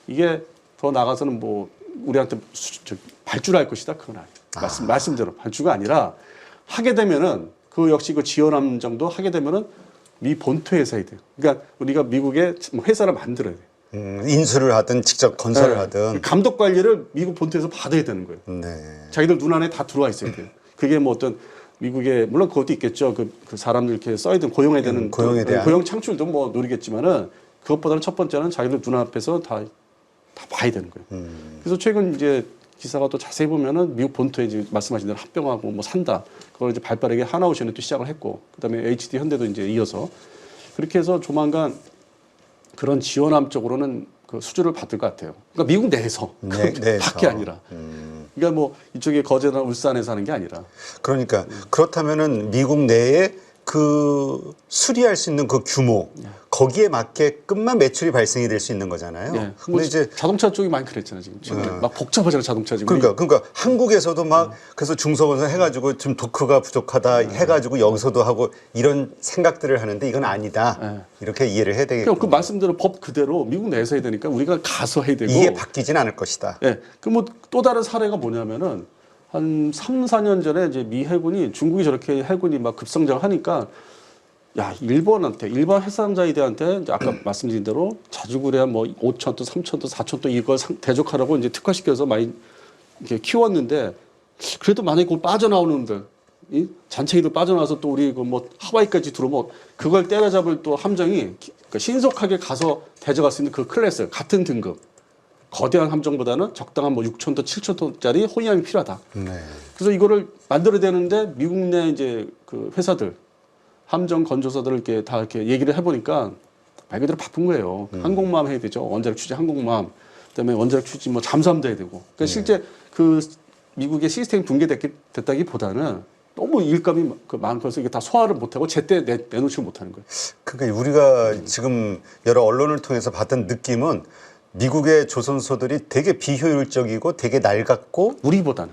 이게 더 나가서는 뭐 우리한테 발주할 것이다 그건 아니에요. 말씀대로 발주가 아니라 하게 되면은 그 역시 그 지원함 정도 하게 되면은 미 본토에서 해야 돼요. 그러니까 우리가 미국에 회사를 만들어야 돼요. 인수를 하든 직접 건설을 네. 하든 감독 관리를 미국 본토에서 받아야 되는 거예요. 네. 자기들 눈 안에 다 들어와 있어야 돼요. 그게 뭐 어떤 미국의 물론 그것도 있겠죠. 그 사람들 이렇게 써야 되는 고용해야 되는 고용에 대한 고용 창출도 뭐 노리겠지만은 그것보다는 첫 번째는 자기들 눈앞에서 다 봐야 되는 거예요. 그래서 최근 이제 기사가 또 자세히 보면은 미국 본토에 이제 말씀하신 대로 합병하고 뭐 산다. 그걸 이제 발빠르게 하나오션이 또 시작을 했고 그다음에 HD 현대도 이제 이어서 그렇게 해서 조만간 그런 지원함 쪽으로는 그 수주를 받을 것 같아요. 그러니까 미국 내에서 내에서. 밖이 아니라. 그러니까 뭐 이쪽에 거제나 울산에서 하는 게 아니라. 그러니까 그렇다면은 미국 내에 그 수리할 수 있는 그 규모 거기에 맞게끔만 매출이 발생이 될 수 있는 거잖아요. 예. 근데 뭐 이제 자동차 쪽이 많이 그랬잖아요 지금 최근에 막 복잡하잖아요 자동차 지금. 그러니까 한국에서도 막 그래서 중소건설 해가지고 좀 도크가 부족하다 해가지고 여기서도 하고 이런 생각들을 하는데 이건 아니다. 이렇게 이해를 해야 되겠고. 그 말씀대로 법 그대로 미국 내에서 해야 되니까 우리가 가서 해야 되고. 이게 바뀌진 않을 것이다. 예. 그 뭐 또 다른 사례가 뭐냐면은 한 3, 4년 전에 이제 미 해군이 중국이 저렇게 해군이 막 급성장하니까 야, 일본 해상자위대한테 이제 아까 말씀드린 대로 자주구레한 뭐 5천 톤, 3천 톤, 4천 톤 이걸 대적하라고 이제 특화시켜서 많이 이렇게 키웠는데 그래도 만약에 그걸 빠져나오는데 이 잔챙이들 빠져나와서 또 우리 그 뭐 하와이까지 들어오면 그걸 때려잡을 또 함정이 그러니까 신속하게 가서 대적할 수 있는 그 클래스 같은 등급 거대한 함정보다는 적당한 뭐 6천 톤, 7천 톤짜리 호위함이 필요하다. 네. 그래서 이거를 만들어야 되는데 미국 내 이제 그 회사들 함정 건조사들을 이렇게 다 이렇게 얘기를 해보니까 말 그대로 바쁜 거예요. 항공모함 해야 되죠. 원자력 취재 항공모함. 그다음에 원자력 취재 뭐 잠수함도 해야 되고. 그러니까 실제 그 미국의 시스템이 붕괴됐다기보다는 너무 일감이 많고서 이게 다 소화를 못하고 제때 내놓지 못하는 거예요. 그러니까 우리가 지금 여러 언론을 통해서 받은 느낌은 미국의 조선소들이 되게 비효율적이고 되게 낡았고 우리보다는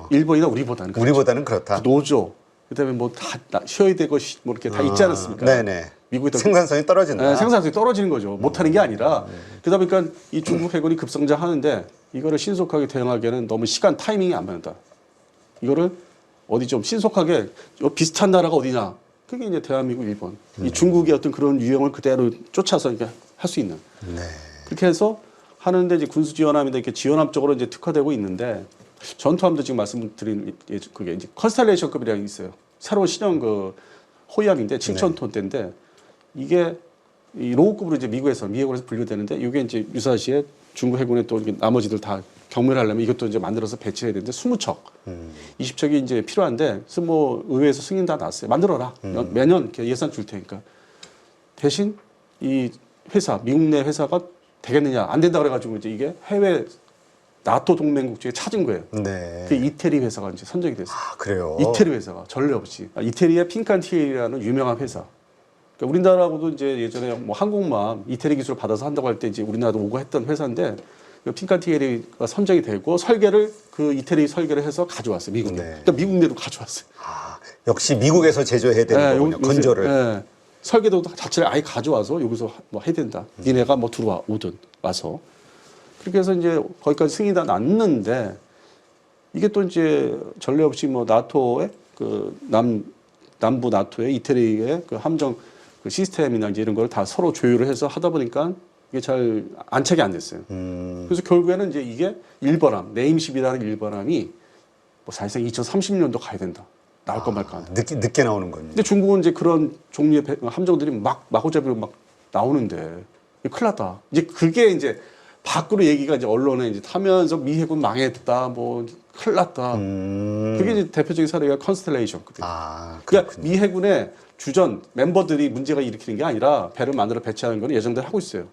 일본이나 우리보다는 그렇죠. 우리보다는 그렇다. 노조 그다음에 뭐 다 쉬어야 되고 뭐 이렇게 다 있지 않았습니까? 네네. 미국이 더 생산성이 떨어진다. 네, 생산성이 떨어지는 거죠. 못하는 게 아니라 그러다 보니까 이 중국 해군이 급성장하는데 이거를 신속하게 대응하기에는 너무 시간 타이밍이 안 맞는다. 이거를 어디 좀 신속하게 비슷한 나라가 어디냐? 그게 이제 대한민국, 일본. 이 중국의 어떤 그런 유형을 그대로 쫓아서 이렇게 할 수 있는. 네. 그렇게 해서 하는데 이제 군수 지원함인데 이렇게 지원함 쪽으로 이제 특화되고 있는데 전투함도 지금 말씀드린 그게 이제 컨스텔레이션급이라는 게 있어요. 새로운 신형 그 호위함인데 7,000톤대인데 이게 이 로우급으로 이제 미국에서 분류되는데 이게 이제 유사시에 중국 해군에 또 이렇게 나머지들 다 경멸하려면 이것도 이제 만들어서 배치해야 되는데 20척, 20척이 이제 필요한데 그래서 뭐 의회에서 승인 다 났어요. 만들어라. 매년 이렇게 예산 줄 테니까. 대신 이 회사 미국 내 회사가 되겠느냐 안 된다 그래가지고 이제 이게 해외 나토 동맹국 중에 찾은 거예요. 네. 그 이태리 회사가 이제 선정이 됐어요. 아, 그래요. 이태리 회사가 전례 없이 이태리의 핀칸티에라는 유명한 회사. 그러니까 우리나라하고도 이제 예전에 뭐 항공모함 이태리 기술을 받아서 한다고 할 때 이제 우리나라도 오고 했던 회사인데 그 핀칸티에리가 선정이 되고 설계를 그 이태리 설계를 해서 가져왔어요 미국에. 네. 그러니까 미국 내로 가져왔어요. 아, 역시 미국에서 제조해야 되는 거군요. 건조를. 네. 설계도 자체를 아예 가져와서 여기서 뭐 해야 된다. 니네가 뭐 오든 와서. 그렇게 해서 이제 거기까지 승인이 다 났는데 이게 또 이제 전례 없이 뭐 나토의 그 남부 나토의 이태리의 그 함정 그 시스템이나 이제 이런 걸 다 서로 조율을 해서 하다 보니까 이게 잘 안착이 안 됐어요. 그래서 결국에는 이제 이게 일번함, 네임십이라는 일번함이 뭐 사실상 2030년도 가야 된다. 나올 거 말까. 늦게 나오는군요. 근데 중국은 이제 그런 종류의 함정들이 마구잡이로 막 나오는데 큰일 났다. 이제 그게 이제 밖으로 얘기가 이제 언론에 이제 타면서 미 해군 망했다, 뭐 큰일 났다. 그게 이제 대표적인 사례가 컨스텔레이션. 아, 그러니까 미 해군의 주전 멤버들이 문제가 일으키는 게 아니라 배를 만들어 배치하는 건 예정대로 하고 있어요.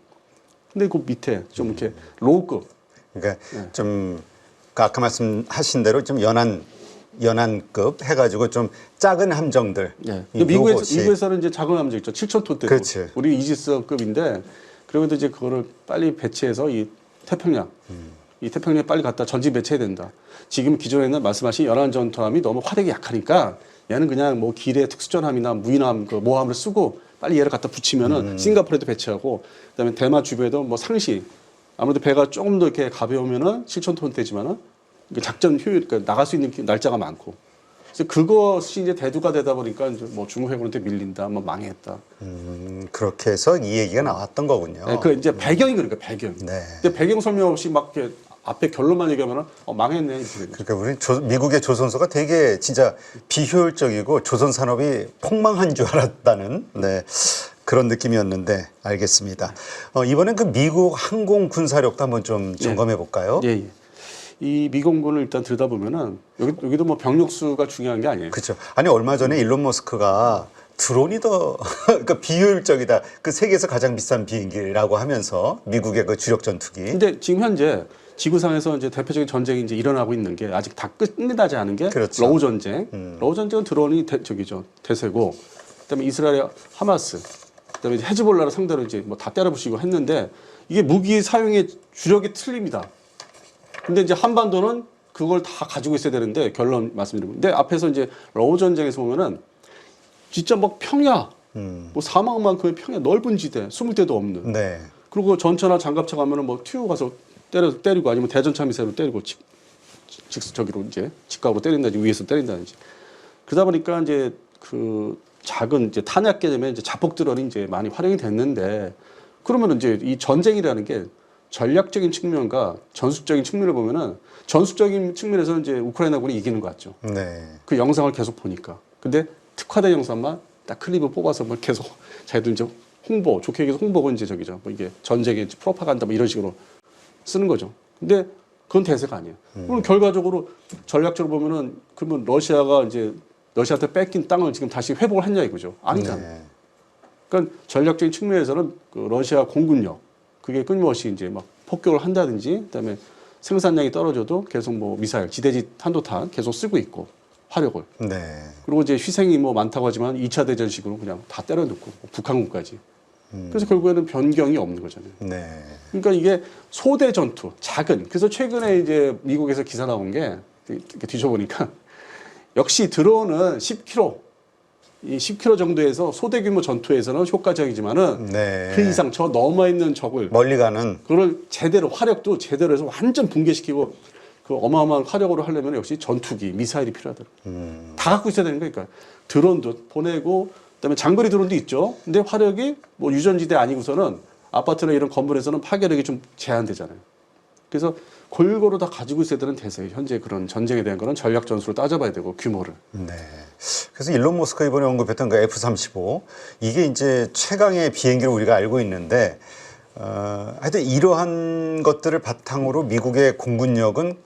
근데 그 밑에 좀 이렇게 로우급. 그러니까 좀 그러니까 아까 말씀하신 대로 좀 연안급 해가지고 좀 작은 함정들. 예. 이 로봇이. 미국에서는 이제 작은 함정 있죠. 7,000톤대. 그렇지. 우리 이지스급인데 그래도 이제 그거를 빨리 배치해서 이 태평양, 이 태평양에 빨리 갖다 전지 배치해야 된다. 지금 기존에는 말씀하신 연안 전투함이 너무 화력이 약하니까 얘는 그냥 뭐 길의 특수전함이나 무인함, 그 모함을 쓰고 빨리 얘를 갖다 붙이면은 싱가포르에도 배치하고 그다음에 대마 주변에도 뭐 상시 아무래도 배가 조금 더 이렇게 가벼우면은 7,000톤대지만은 작전 효율, 그러니까 나갈 수 있는 날짜가 많고. 그래서 그것이 이제 대두가 되다 보니까 이제 뭐 중국 해군한테 밀린다, 뭐 망했다. 그렇게 해서 이 얘기가 나왔던 거군요. 네, 그 이제 배경이 그러니까 배경. 네. 근데 배경 설명 없이 막 이렇게 앞에 결론만 얘기하면은 망했네 이렇게 되는 거죠. 그러니까 우리 미국의 조선소가 되게 진짜 비효율적이고 조선 산업이 폭망한 줄 알았다는 네, 그런 느낌이었는데 알겠습니다. 이번엔 그 미국 항공 군사력도 한번 좀 점검해 볼까요? 예, 예. 이 미공군을 일단 들여다보면은 여기도 뭐 병력 수가 중요한 게 아니에요. 그렇죠. 아니 얼마 전에 일론 머스크가 드론이 더 그러니까 비효율적이다. 그 세계에서 가장 비싼 비행기라고 하면서 미국의 그 주력 전투기. 근데 지금 현재 지구상에서 이제 대표적인 전쟁이 이제 일어나고 있는 게 아직 다 끝나지 않은 게 그렇죠. 러우 전쟁. 러우 전쟁은 드론이 대세고, 그다음에 이스라엘 하마스, 그다음에 이제 헤즈볼라를 상대로 이제 뭐 다 때려부시고 했는데 이게 무기 사용의 주력이 틀립니다. 근데 이제 한반도는 그걸 다 가지고 있어야 되는데 결론 말씀드리면, 근데 앞에서 이제 러우 전쟁에서 보면은 진짜 막 평야, 뭐 사막만큼의 평야, 넓은 지대, 20대도 없는. 네. 그리고 전차나 장갑차 가면은 뭐 튀고 가서 때리고 아니면 대전차 미사일로 때리고 저기로 이제 직각으로 때린다든지 위에서 때린다든지. 그러다 보니까 이제 그 작은 이제 탄약 개념의 이제 자폭 드론이 이제 많이 활용이 됐는데, 그러면 이제 이 전쟁이라는 게 전략적인 측면과 전술적인 측면을 보면은 전술적인 측면에서는 이제 우크라이나군이 이기는 것 같죠. 네. 그 영상을 계속 보니까. 근데 특화된 영상만 딱 클립을 뽑아서 뭐 계속 자기들 이제 홍보, 좋게 얘기해서 홍보고 이제 저기죠. 뭐 이게 전쟁의 프로파간다 뭐 이런 식으로 쓰는 거죠. 근데 그건 대세가 아니에요. 그럼 결과적으로 전략적으로 보면은 그러면 러시아가 이제 러시아한테 뺏긴 땅을 지금 다시 회복을 했냐 이거죠. 아니잖아요. 네. 그러니까 전략적인 측면에서는 그 러시아 공군력 그게 끊임없이 이제 막 폭격을 한다든지, 그다음에 생산량이 떨어져도 계속 뭐 미사일, 지대지 탄도탄 계속 쓰고 있고 화력을. 네. 그리고 이제 희생이 뭐 많다고 하지만 2차 대전식으로 그냥 다 때려놓고 뭐 북한군까지. 그래서 결국에는 변경이 없는 거잖아요. 네. 그러니까 이게 소대 전투, 작은. 그래서 최근에 이제 미국에서 기사 나온 게 이렇게 뒤져보니까 역시 드론은 10km, 이 10km 정도에서 소대 규모 전투에서는 효과적이지만은 네. 그 이상 저 넘어 있는 적을 멀리 가는. 그걸 제대로 화력도 제대로 해서 완전 붕괴시키고 그 어마어마한 화력으로 하려면 역시 전투기, 미사일이 필요하더라고요. 다 갖고 있어야 되는 거니까 드론도 보내고 그다음에 장거리 드론도 있죠. 근데 화력이 뭐 유전지대 아니고서는 아파트나 이런 건물에서는 파괴력이 좀 제한되잖아요. 그래서 골고루 다 가지고 있어야 되는 대세. 현재 그런 전쟁에 대한 거는 전략 전술을 따져봐야 되고 규모를. 네. 그래서 일론 머스크가 이번에 언급했던 그 F-35 이게 이제 최강의 비행기로 우리가 알고 있는데 하여튼 이러한 것들을 바탕으로 미국의 공군력은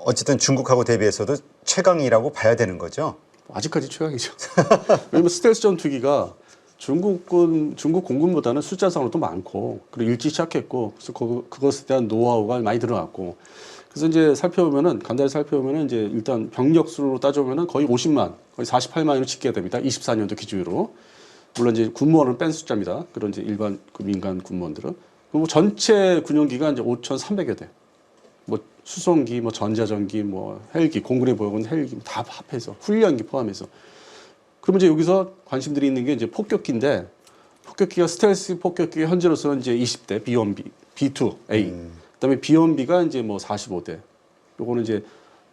어쨌든 중국하고 대비해서도 최강이라고 봐야 되는 거죠. 아직까지 최강이죠. 왜냐면 스텔스 전투기가 중국 공군보다는 숫자상으로도 많고, 그리고 일찍 시작했고, 그래서 그것에 대한 노하우가 많이 들어갔고, 그래서 이제 간단히 살펴보면은 이제 일단 병력 수로 따져보면은 거의 50만, 거의 48만으로 집계가 됩니다. 24년도 기준으로. 물론 이제 군무원은 뺀 숫자입니다. 그런 이제 일반 그 민간 군무원들은. 그리고 전체 군용기가 이제 5,300여 대. 뭐 수송기, 뭐 전자전기, 뭐 헬기, 공군의 보역은 헬기 다 합해서 훈련기 포함해서. 그러면 이제 여기서 관심들이 있는 게 이제 폭격기인데, 폭격기가 스텔스 폭격기가 현재로서는 이제 20대 B1B, B2A. 그다음에 B1B가 이제 뭐 45대. 요거는 이제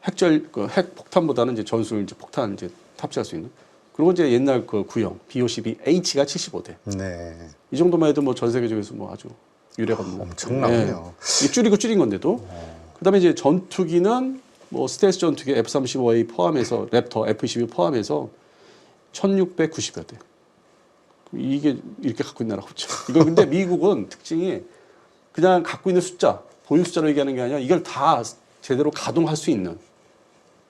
핵 폭탄보다는 이제 전술 이제 폭탄 이제 탑재할 수 있는. 그리고 이제 옛날 그 구형 B52H가 75대. 네. 이 정도만 해도 뭐 전 세계적에서 뭐 아주 유례가 없는. 엄청나군요. 이게 줄인 건데도. 그다음에 이제 전투기는 뭐 스텔스 전투기 F-35A 포함해서 랩터 F-22 포함해서 1,690여 대. 이게 이렇게 갖고 있는 나라가 없죠. 이거 근데 미국은 특징이 그냥 갖고 있는 숫자, 보유 숫자로 얘기하는 게 아니라 이걸 다 제대로 가동할 수 있는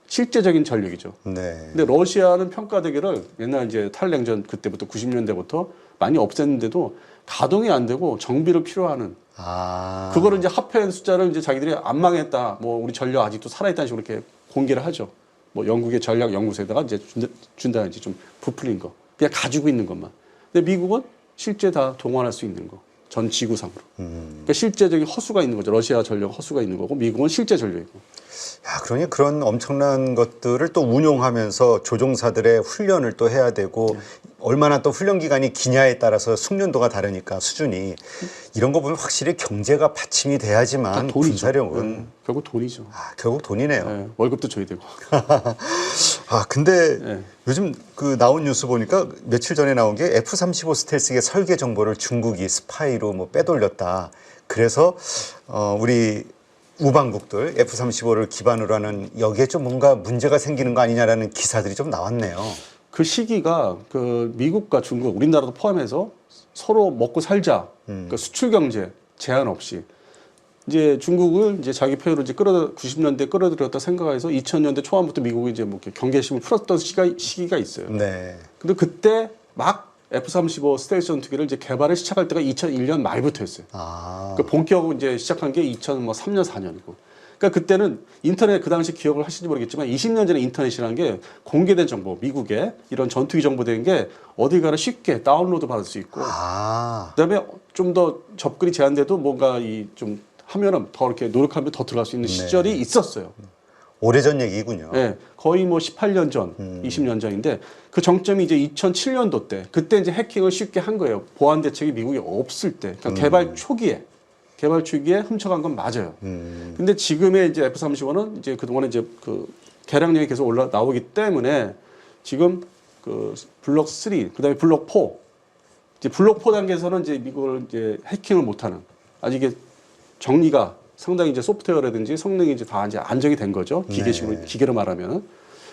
실제적인 전력이죠. 네. 근데 러시아는 평가되기를 옛날 이제 탈냉전 그때부터 90년대부터 많이 없앴는데도 가동이 안 되고 정비를 필요하는 아. 그거를 이제 합해한 숫자를 이제 자기들이 안 망했다. 뭐 우리 전력 아직도 살아있다는 식으로 이렇게 공개를 하죠. 뭐 영국의 전략 연구소에다가 이제 준다든지 좀 부풀린 거. 그냥 가지고 있는 것만. 근데 미국은 실제 다 동원할 수 있는 거. 전 지구상으로. 그러니까 실제적인 허수가 있는 거죠. 러시아 전력 허수가 있는 거고 미국은 실제 전력이고. 야, 그러니 그런 엄청난 것들을 또 운용하면서 조종사들의 훈련을 또 해야 되고 얼마나 또 훈련 기간이 기냐에 따라서 숙련도가 다르니까 수준이 이런 거 보면 확실히 경제가 받침이 돼야지만 군사력은 네, 결국 돈이죠. 아, 결국 돈이네요. 네, 월급도 줘야 되고. 아, 근데 네. 요즘 그 나온 뉴스 보니까 며칠 전에 나온 게 F-35 스텔스의 설계 정보를 중국이 스파이로 뭐 빼돌렸다. 그래서 우리 우방국들 F-35를 기반으로 하는 여기에 좀 뭔가 문제가 생기는 거 아니냐라는 기사들이 좀 나왔네요. 그 시기가 그 미국과 중국, 우리나라도 포함해서 서로 먹고 살자. 그 수출 경제 제한 없이. 이제 중국을 이제 자기 표현으로 이제 90년대 끌어들였다 생각해서 2000년대 초반부터 미국이 이제 뭐 이렇게 경계심을 풀었던 시기가 있어요. 네. 근데 그때 막 F-35 스텔스 전투기를 이제 개발을 시작할 때가 2001년 말부터였어요. 아. 그 본격으로 이제 시작한 게 2003년, 4년이고. 그러니까 그때는 인터넷 그 당시 기억을 하실지 모르겠지만 20년 전에 인터넷이라는 게 공개된 정보, 미국의 이런 전투기 정보된 게 어디 가나 쉽게 다운로드 받을 수 있고. 아. 그다음에 좀 더 접근이 제한돼도 뭔가 이 좀 하면은 더 이렇게 노력하면 더 들어갈 수 있는 시절이 있었어요. 오래전 얘기군요. 네, 거의 뭐 18년 전, 20년 전인데 그 정점이 이제 2007년도 때 그때 이제 해킹을 쉽게 한 거예요. 보안 대책이 미국에 없을 때, 그러니까 개발 초기에 훔쳐간 건 맞아요. 근데 지금의 이제 F-35는 이제 그동안에 이제 그 개량량이 계속 나오기 때문에 지금 그 블록 3, 그다음에 블록 4, 이제 블록 4 단계에서는 이제 미국을 이제 해킹을 못하는 아직 이게 정리가 상당히 이제 소프트웨어라든지 성능이 이제 다 이제 안정이 된 거죠. 기계식으로, 기계로 말하면.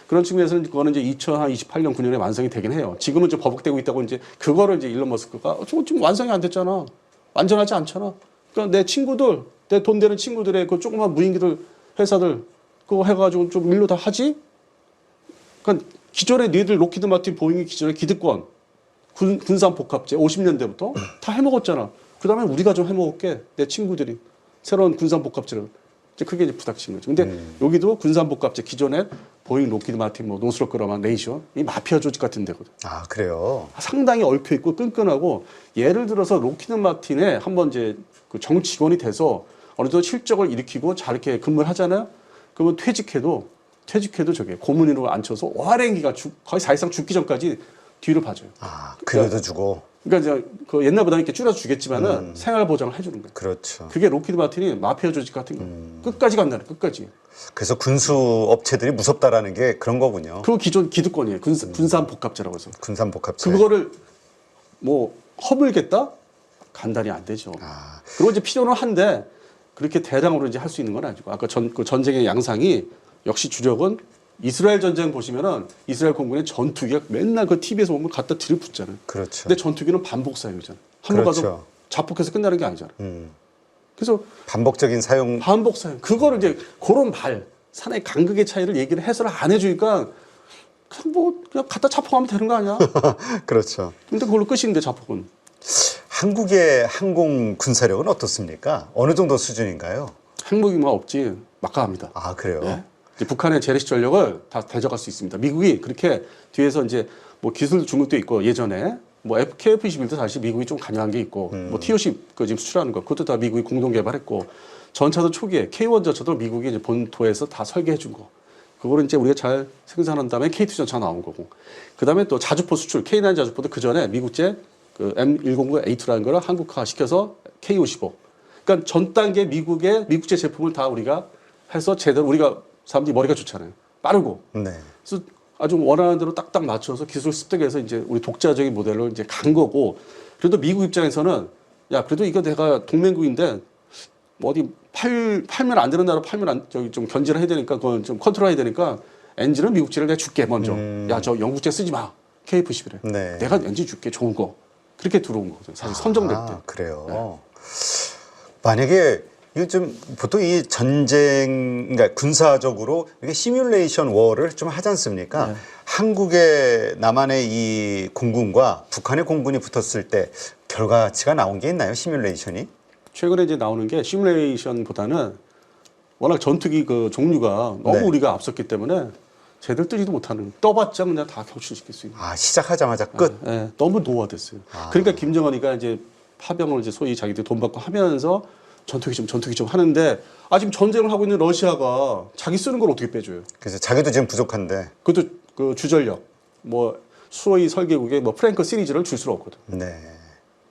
그런 측면에서는 그거는 이제 2028년, 9년에 완성이 되긴 해요. 지금은 좀 버벅대고 있다고 이제 그거를 이제 일론 머스크가 저거 지금 완성이 안 됐잖아. 완전하지 않잖아. 그러니까 내 친구들, 내 돈 되는 친구들의 그 조그만 무인기들, 회사들 그거 해가지고 좀 일로 다 하지? 그러니까 기존에 니들 로키드 마틴 보잉이 기존에 기득권, 군산 복합제 50년대부터 다 해먹었잖아. 그 다음에 우리가 좀 해먹을게. 내 친구들이. 새로운 군산복합체를 이제 크게 이제 부닥치는 거죠. 근데 여기도 군산복합체 기존에 보잉, 로키드 마틴, 뭐 노스롭 그라만, 레이션 이 마피아 조직 같은 데거든. 아, 그래요. 상당히 얽혀 있고 끈끈하고 예를 들어서 로키드 마틴에 한번 이제 그 정직원이 돼서 어느 정도 실적을 일으키고 잘 이렇게 근무를 하잖아요. 그러면 퇴직해도 저게 고문으로 앉혀서 오랜 기간 거의 사실상 죽기 전까지 뒤로 봐줘요. 아, 그래도 주고. 그러니까 이제 그 옛날보다 이렇게 줄여서 주겠지만은 생활 보장을 해주는 거예요. 그렇죠. 그게 로키드 마틴이 마피아 조직 같은 거. 끝까지 간다는 끝까지. 그래서 군수 업체들이 무섭다라는 게 그런 거군요. 그거 기존 기득권이에요. 군산 복합제라고 해서. 군산 복합체. 그거를 뭐 허물겠다? 간단히 안 되죠. 아. 그리고 이제 필요는 한데 그렇게 대량으로 이제 할 수 있는 건 아니고 아까 그 전쟁의 양상이 역시 주력은 이스라엘 전쟁 보시면은 이스라엘 공군의 전투기가 맨날 그 TV에서 보면 갖다 들이붙잖아요. 그렇죠. 근데 전투기는 반복 사용이잖아요. 한 번 그렇죠. 가서 자폭해서 끝나는 게 아니잖아요. 그래서 반복적인 사용. 반복 사용. 그거를 이제 그런 산의 간극의 차이를 얘기를 해설을 안 해주니까 그냥 갖다 자폭하면 되는 거 아니야? 그렇죠. 근데 그걸로 끝인데 자폭은. 한국의 항공 군사력은 어떻습니까? 어느 정도 수준인가요? 핵무기만 없지 막강합니다. 아, 그래요? 네. 이제 북한의 재래식 전력을 다 대적할 수 있습니다. 미국이 그렇게 뒤에서 이제 뭐 기술 중국도 있고 예전에 뭐 KF-21도 사실 미국이 좀 관여한 게 있고 뭐 T-50 그 지금 수출하는 거 그것도 다 미국이 공동 개발했고 전차도 초기에 K1 전차도 미국이 이제 본토에서 다 설계해 준 거. 그거를 이제 우리가 잘 생산한 다음에 K2 전차 나온 거고. 그다음에 또 자주포 수출 K9 자주포도 그 전에 미국제 그 M109A2라는 거를 한국화 시켜서 K55. 그러니까 전 단계 미국제 제품을 다 우리가 해서 제대로 우리가 사람들이 머리가 좋잖아요. 빠르고. 네. 그래서 아주 원하는 대로 딱딱 맞춰서 기술 습득해서 이제 우리 독자적인 모델로 이제 간 거고. 그래도 미국 입장에서는 야, 그래도 이거 내가 동맹국인데 뭐 어디 팔면 안 되는 나라 저기 좀 견제를 해야 되니까 그건 좀 컨트롤 해야 되니까 엔진은 미국제를 내가 줄게 먼저. 야, 저 영국제 쓰지 마. KF-11에. 네. 내가 엔진 줄게. 좋은 거. 그렇게 들어온 거거든요. 사실 선정될 때. 그래요. 네. 만약에 이거 좀 보통 이 전쟁, 그러니까 군사적으로 이게 시뮬레이션 워를 좀 하지 않습니까? 네. 한국의 남한의 이 공군과 북한의 공군이 붙었을 때 결과치가 나온 게 있나요? 시뮬레이션이? 최근에 이제 나오는 게 시뮬레이션보다는 워낙 전투기 그 종류가 너무 네. 우리가 앞섰기 때문에 제대로 뜨지도 못하는, 떠봤자 그냥 다 격추시킬 수 있는. 아, 시작하자마자 끝. 예, 너무 노화됐어요. 그러니까 김정은이가 이제 파병을 이제 소위 자기들 돈 받고 하면서 전투기 좀 하는데, 지금 전쟁을 하고 있는 러시아가 자기 쓰는 걸 어떻게 빼줘요? 그래서 자기도 지금 부족한데. 그것도 그 주전력, 뭐 수호의 설계국에 뭐 프랭크 시리즈를 줄 수는 없거든. 네.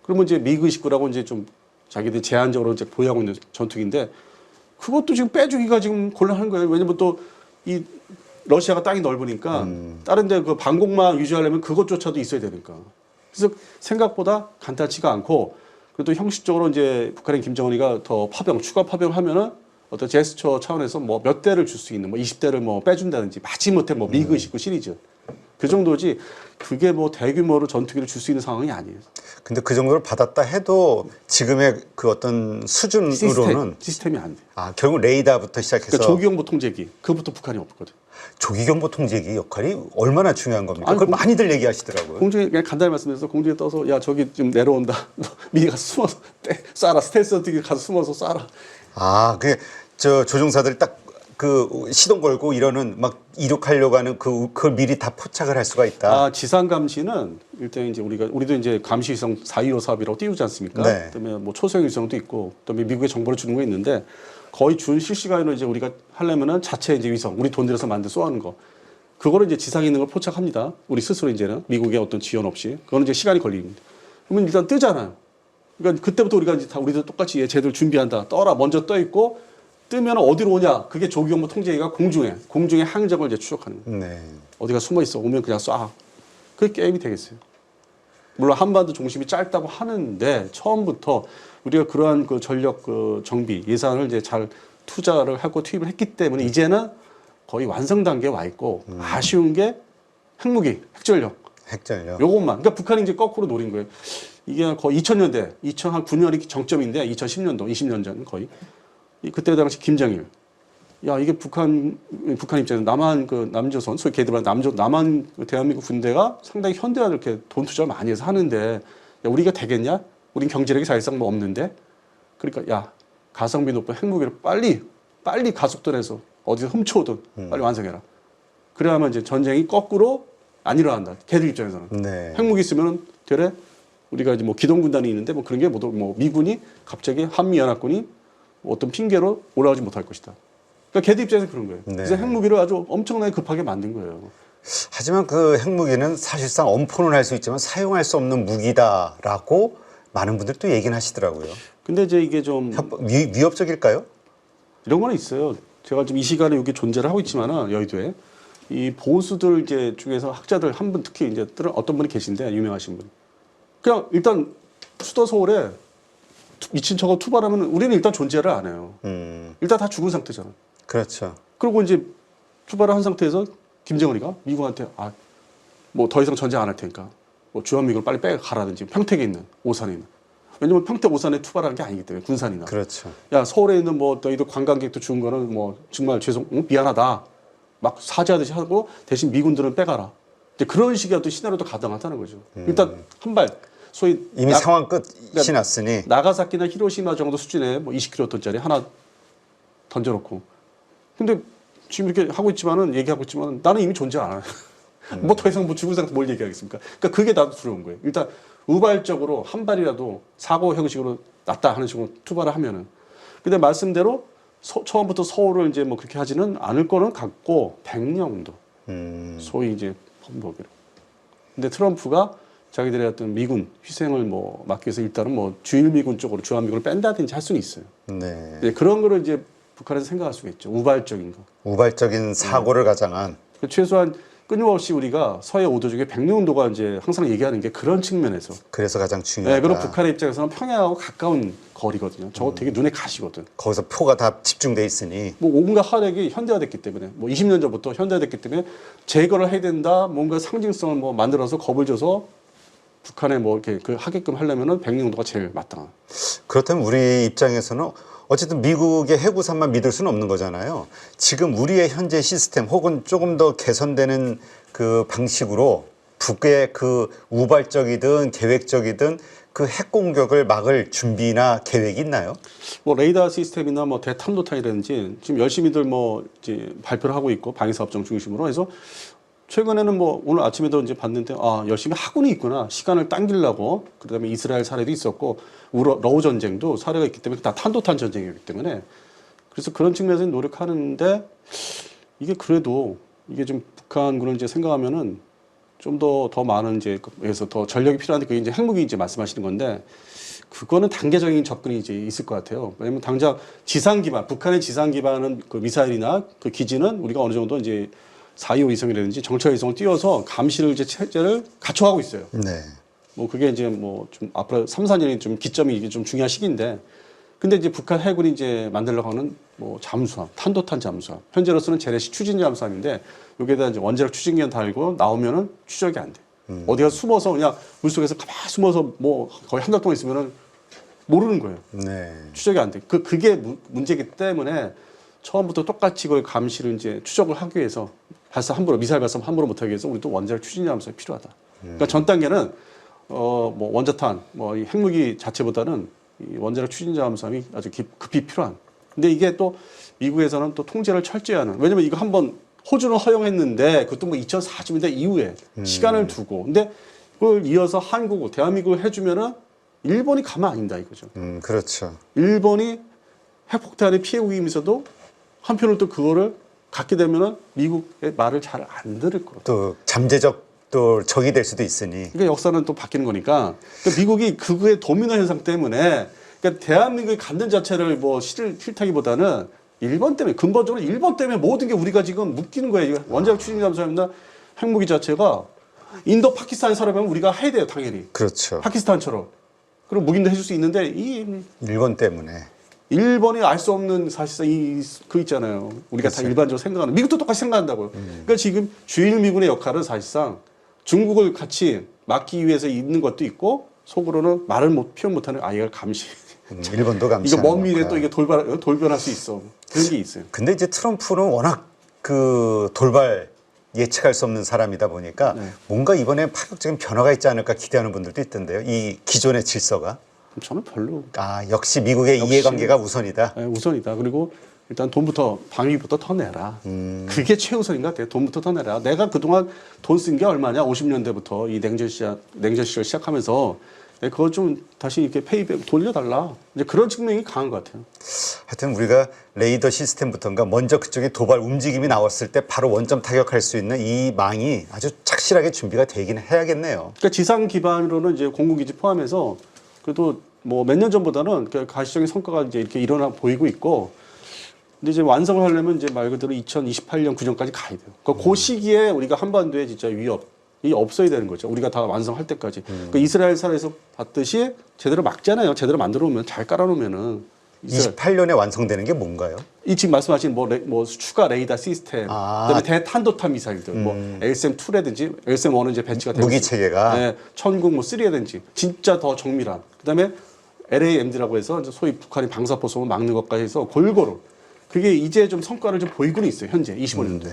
그러면 이제 미그 19라고 이제 좀 자기들 제한적으로 이제 보유하고 있는 전투기인데, 그것도 지금 빼주기가 지금 곤란한 거예요. 왜냐면 또 이 러시아가 땅이 넓으니까 다른 데 그 방공망 유지하려면 그것조차도 있어야 되니까. 그래서 생각보다 간단치가 않고, 그래도 형식적으로 이제 북한의 김정은이가 더 추가 파병을 하면은 어떤 제스처 차원에서 뭐 몇 대를 줄 수 있는, 뭐 20대를 뭐 빼준다든지, 마지못해 뭐 미그 19 시리즈. 그 정도지, 그게 뭐 대규모로 전투기를 줄 수 있는 상황이 아니에요. 근데 그 정도를 받았다 해도 지금의 그 어떤 수준으로는 시스템이 안 돼. 결국 레이더부터 시작해서 그러니까 조기경보 통제기, 그부터 북한이 없거든. 조기경보 통제기 역할이 얼마나 중요한 겁니까? 아니, 그걸 많이들 얘기하시더라고요. 공중에 그냥 간단히 말씀드려서 공중에 떠서 야 저기 좀 내려온다. 미리 가서 숨어서 쏴라. 스텔스 어떻게 가서 숨어서 쏴라. 그게 저 조종사들 딱 그 시동 걸고 이러는 막 이륙하려고 하는 그걸 미리 다 포착을 할 수가 있다. 지상 감시는 일단 이제 우리도 이제 감시 위성 4.15 사업이라고 띄우지 않습니까? 네. 그다음에 뭐 초소형 위성도 있고, 그다음에 미국의 정보를 주는 거 있는데, 거의 준 실시간으로 이제 우리가 하려면은 자체 이제 위성, 우리 돈 들여서 만든 쏘는 거, 그거를 이제 지상에 있는 걸 포착합니다. 우리 스스로 이제는 미국의 어떤 지원 없이. 그거는 이제 시간이 걸립니다. 그러면 일단 뜨잖아요. 그러니까 그때부터 우리가 이제 다 우리도 똑같이 제대로 준비한다. 떠라. 먼저 떠 있고, 뜨면 어디로 오냐? 그게 조기경보 통제기가 공중의 항적을 이제 추적하는 거예요. 네. 어디가 숨어 있어. 오면 그냥 쏴. 그게 게임이 되겠어요. 물론 한반도 중심이 짧다고 하는데, 처음부터 우리가 그러한 그 전력 그 정비 예산을 이제 잘 투자를 하고 투입을 했기 때문에 이제는 거의 완성 단계에 와 있고, 아쉬운 게 핵무기, 핵전력. 핵전력. 요것만. 그러니까 북한이 이제 거꾸로 노린 거예요. 이게 거의 2000년대, 2009년이 정점인데, 2010년도, 20년 전 거의. 그때 당시 김정일. 야, 이게 북한 입장에서 남한 그 남조선, 소위 걔들 말하는 남한 대한민국 군대가 상당히 현대화 이렇게 돈 투자를 많이 해서 하는데, 야, 우리가 되겠냐? 우린 경제력이 사실상 뭐 없는데? 그러니까, 야, 가성비 높은 핵무기를 빨리 가속도내서 어디서 훔쳐오든 빨리 완성해라. 그래야만 이제 전쟁이 거꾸로 안 일어난다. 걔들 입장에서는. 네. 핵무기 있으면은 되레 우리가 이제 뭐 기동군단이 있는데 뭐 그런 게 뭐 미군이 갑자기 한미연합군이 어떤 핑계로 올라오지 못할 것이다. 그러니까 걔들 입장에서 그런 거예요. 네. 그래서 핵무기를 아주 엄청나게 급하게 만든 거예요. 하지만 그 핵무기는 사실상 엄포는 할 수 있지만 사용할 수 없는 무기다라고 많은 분들이 또 얘기는 하시더라고요. 근데 이제 이게 좀 위협적일까요? 이런 거는 있어요. 제가 지금 이 시간에 여기 존재를 하고 있지만은 여의도에 이 보수들 이제 중에서 학자들 한 분 특히 이제 어떤 분이 계신데 유명하신 분. 그냥 일단 수도 서울에 미친 척하고 투발하면 우리는 일단 존재를 안 해요. 일단 다 죽은 상태잖아. 그렇죠. 그리고 이제 투발을 한 상태에서 김정은이가 미국한테 뭐 더 이상 전쟁 안 할 테니까 뭐 주한미군을 빨리 빼가라든지 평택에 있는 오산에 있는. 왜냐면 평택 오산에 투발하는 게 아니기 때문에 군산이나. 그렇죠. 야 서울에 있는 뭐 너희들 관광객도 죽은 거는 뭐 정말 미안하다. 막 사죄하듯이 하고 대신 미군들은 빼가라. 이제 그런 식의 어떤 시나리오도 가능하다는 거죠. 일단 한 발 소위 이미 상황 끝이 났으니 나가사키나 히로시마 정도 수준의 뭐 20kg짜리 하나 던져놓고. 근데 지금 이렇게 하고 있지만은 얘기하고 있지만은 나는 이미 존재 안 해. 뭐 더 이상 뭐 죽은 상태 뭘 얘기하겠습니까? 그러니까 그게 나도 두려운 거예요. 일단 우발적으로 한 발이라도 사고 형식으로 났다 하는 식으로 투발을 하면은. 근데 말씀대로 처음부터 서울을 이제 뭐 그렇게 하지는 않을 거는 같고 백령도 소위 이제 범벅이로. 근데 트럼프가 자기들의 어떤 미군 희생을 뭐 막기 위해서 일단은 뭐 주일미군 쪽으로 주한미군을 뺀다든지 할 수는 있어요. 네. 네, 그런 거를 이제 북한에서 생각할 수가 있죠. 우발적인 거. 우발적인 사고를 가장한. 최소한 끊임없이 우리가 서해 5도 중에 백령도가 이제 항상 얘기하는 게 그런 측면에서. 그래서 가장 중요하다. 네, 그리고 북한의 입장에서는 평양하고 가까운 거리거든요. 저거 되게 눈에 가시거든. 거기서 표가 다 집중돼 있으니. 뭐 온갖 화력이 현대화됐기 때문에 뭐 20년 전부터 현대화됐기 때문에 제거를 해야 된다. 뭔가 상징성을 뭐 만들어서 겁을 줘서 북한에 뭐 이렇게 그 하게끔 하려면은 백령도가 제일 마땅한. 그렇다면 우리 입장에서는 어쨌든 미국의 해구산만 믿을 수는 없는 거잖아요. 지금 우리의 현재 시스템 혹은 조금 더 개선되는 그 방식으로 북의 그 우발적이든 계획적이든 그 핵 공격을 막을 준비나 계획이 있나요? 뭐 레이더 시스템이나 뭐 대탄도탄이라든지 지금 열심히들 뭐 이제 발표를 하고 있고 방위사업청 중심으로 해서 최근에는 뭐 오늘 아침에도 이제 봤는데 아 열심히 하고는 있구나 시간을 당기려고 그다음에 이스라엘 사례도 있었고 러우 전쟁도 사례가 있기 때문에 다 탄도탄 전쟁이기 때문에 그래서 그런 측면에서 노력하는데 이게 그래도 이게 좀 북한군을 이제 생각하면은 좀 더 많은 이제 그래서 더 전력이 필요한데 그게 이제 핵무기 이제 말씀하시는 건데 그거는 단계적인 접근이 이제 있을 것 같아요. 왜냐면 당장 지상 기반 북한의 지상 기반은 그 미사일이나 그 기지는 우리가 어느 정도 이제 4.25 위성이라든지 정찰 위성을 띄워서 감시를 이제 체제를 갖춰가고 있어요. 네. 뭐 그게 이제 뭐 좀 앞으로 3, 4년이 좀 기점이 이게 좀 중요한 시기인데 근데 이제 북한 해군이 이제 만들려고 하는 뭐 잠수함, 탄도탄 잠수함. 현재로서는 재래식 추진 잠수함인데 여기에다 이제 원자력 추진기만 달고 나오면은 추적이 안 돼. 어디가 숨어서 그냥 물속에서 가만히 숨어서 뭐 거의 한 달 동안 있으면은 모르는 거예요. 네. 추적이 안 돼. 그게 문제이기 때문에 처음부터 똑같이 그걸 감시를 이제 추적을 하기 위해서 미사일 발사 함부로 못하기 위해서 우리도 원자력 추진 잠수함이 필요하다. 그러니까 전 단계는 뭐 원자탄, 뭐 이 핵무기 자체보다는 이 원자력 추진 잠수함이 아주 급히 필요한. 근데 이게 또 미국에서는 또 통제를 철저히 하는. 왜냐면 이거 한번 호주는 허용했는데 그것도 뭐 2040년대 이후에 시간을 두고. 근데 그걸 이어서 한국, 대한민국을 해주면은 일본이 가만 안 둔다 이거죠. 그렇죠. 일본이 핵폭탄의 피해국이면서도 한편으로 또 그거를 갖게 되면은 미국의 말을 잘 안 들을 거예요. 또 잠재적 또 적이 될 수도 있으니. 그러니까 역사는 또 바뀌는 거니까. 그러니까 미국이 그거의 도미노 현상 때문에 그러니까 대한민국이 갖는 자체를 뭐 싫다기보다는 일본 때문에 근본적으로 일본 때문에 모든 게 우리가 지금 묶이는 거예요. 원자력 추진 잠수함이나 핵무기 자체가 인도 파키스탄에 살아가면 우리가 해야 돼요, 당연히. 그렇죠. 파키스탄처럼. 그리고 무기도 해줄 수 있는데 이 일본 때문에. 일본이 알 수 없는 사실상 그 있잖아요. 우리가 그렇죠. 다 일반적으로 생각하는 미국도 똑같이 생각한다고요. 그러니까 지금 주일 미군의 역할은 사실상 중국을 같이 막기 위해서 있는 것도 있고 속으로는 말을 표현 못하는 아이를 감시. 일본도 감시. 이거 먼 미래에 또 이게 돌변할 수 있어. 그런 게 있어요. 근데 이제 트럼프는 워낙 그 돌발 예측할 수 없는 사람이다 보니까 네. 뭔가 이번에 파격적인 변화가 있지 않을까 기대하는 분들도 있던데요. 이 기존의 질서가. 저는 별로. 역시 미국의 이해관계가 우선이다. 네, 우선이다. 그리고 일단 돈부터 방위부터 더 내라. 그게 최우선인 것 같아요. 돈부터 더 내라. 내가 그동안 돈 쓴 게 얼마냐? 50년대부터 이 냉전 시절 시작하면서 그거 좀 다시 이렇게 페이백 돌려달라. 이제 그런 측면이 강한 것 같아요. 하여튼 우리가 레이더 시스템부터인가 먼저 그쪽에 도발 움직임이 나왔을 때 바로 원점 타격할 수 있는 이 망이 아주 착실하게 준비가 되긴 해야겠네요. 그러니까 지상 기반으로는 이제 공군기지 포함해서 그래도 뭐 몇 년 전보다는 가시적인 성과가 이제 이렇게 보이고 있고, 근데 이제 완성을 하려면 이제 말 그대로 2028년 9년까지 가야 돼요. 그 시기에 우리가 한반도에 진짜 위협이 없어야 되는 거죠. 우리가 다 완성할 때까지. 그러니까 이스라엘 사례에서 봤듯이 제대로 막잖아요. 제대로 만들어 놓으면 잘 깔아 놓으면은. 28년에 완성되는 게 뭔가요? 이 지금 말씀하신 뭐 추가 레이더 시스템, 그다음에 대탄도탄 미사일들, 뭐 LSM-2라든지 LSM-1은 이제 배치가 되고 무기 체계가. 네, 천국 뭐 3라든지 진짜 더 정밀한. 그다음에 LAMD라고 해서 이제 소위 북한이 방사포 쏘면 막는 것까지 해서 골고루. 그게 이제 좀 성과를 좀 보이고는 있어요. 현재 25년도에.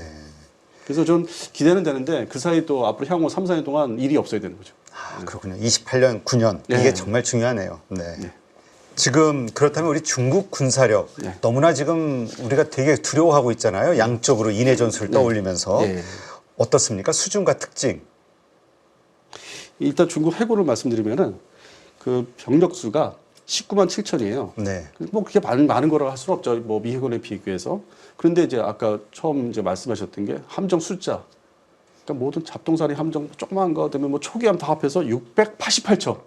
그래서 좀 기대는 되는데 그 사이 또 앞으로 향후 3, 4년 동안 일이 없어야 되는 거죠. 그렇군요. 28년, 9년 이게 네. 정말 중요하네요. 네. 지금 그렇다면 우리 중국 군사력 너무나 지금 우리가 되게 두려워하고 있잖아요. 양쪽으로 인해 전술을 떠올리면서 어떻습니까? 수준과 특징. 일단 중국 해군을 말씀드리면은 그 병력 수가 19만 7천이에요. 네. 뭐 그게 많은 거라고 할 수는 없죠. 뭐 미해군에 비교해서. 그런데 이제 아까 처음 이제 말씀하셨던 게 함정 숫자. 그러니까 모든 잡동사니 함정 조그만 거 되면 뭐 초기함 다 합해서 688척.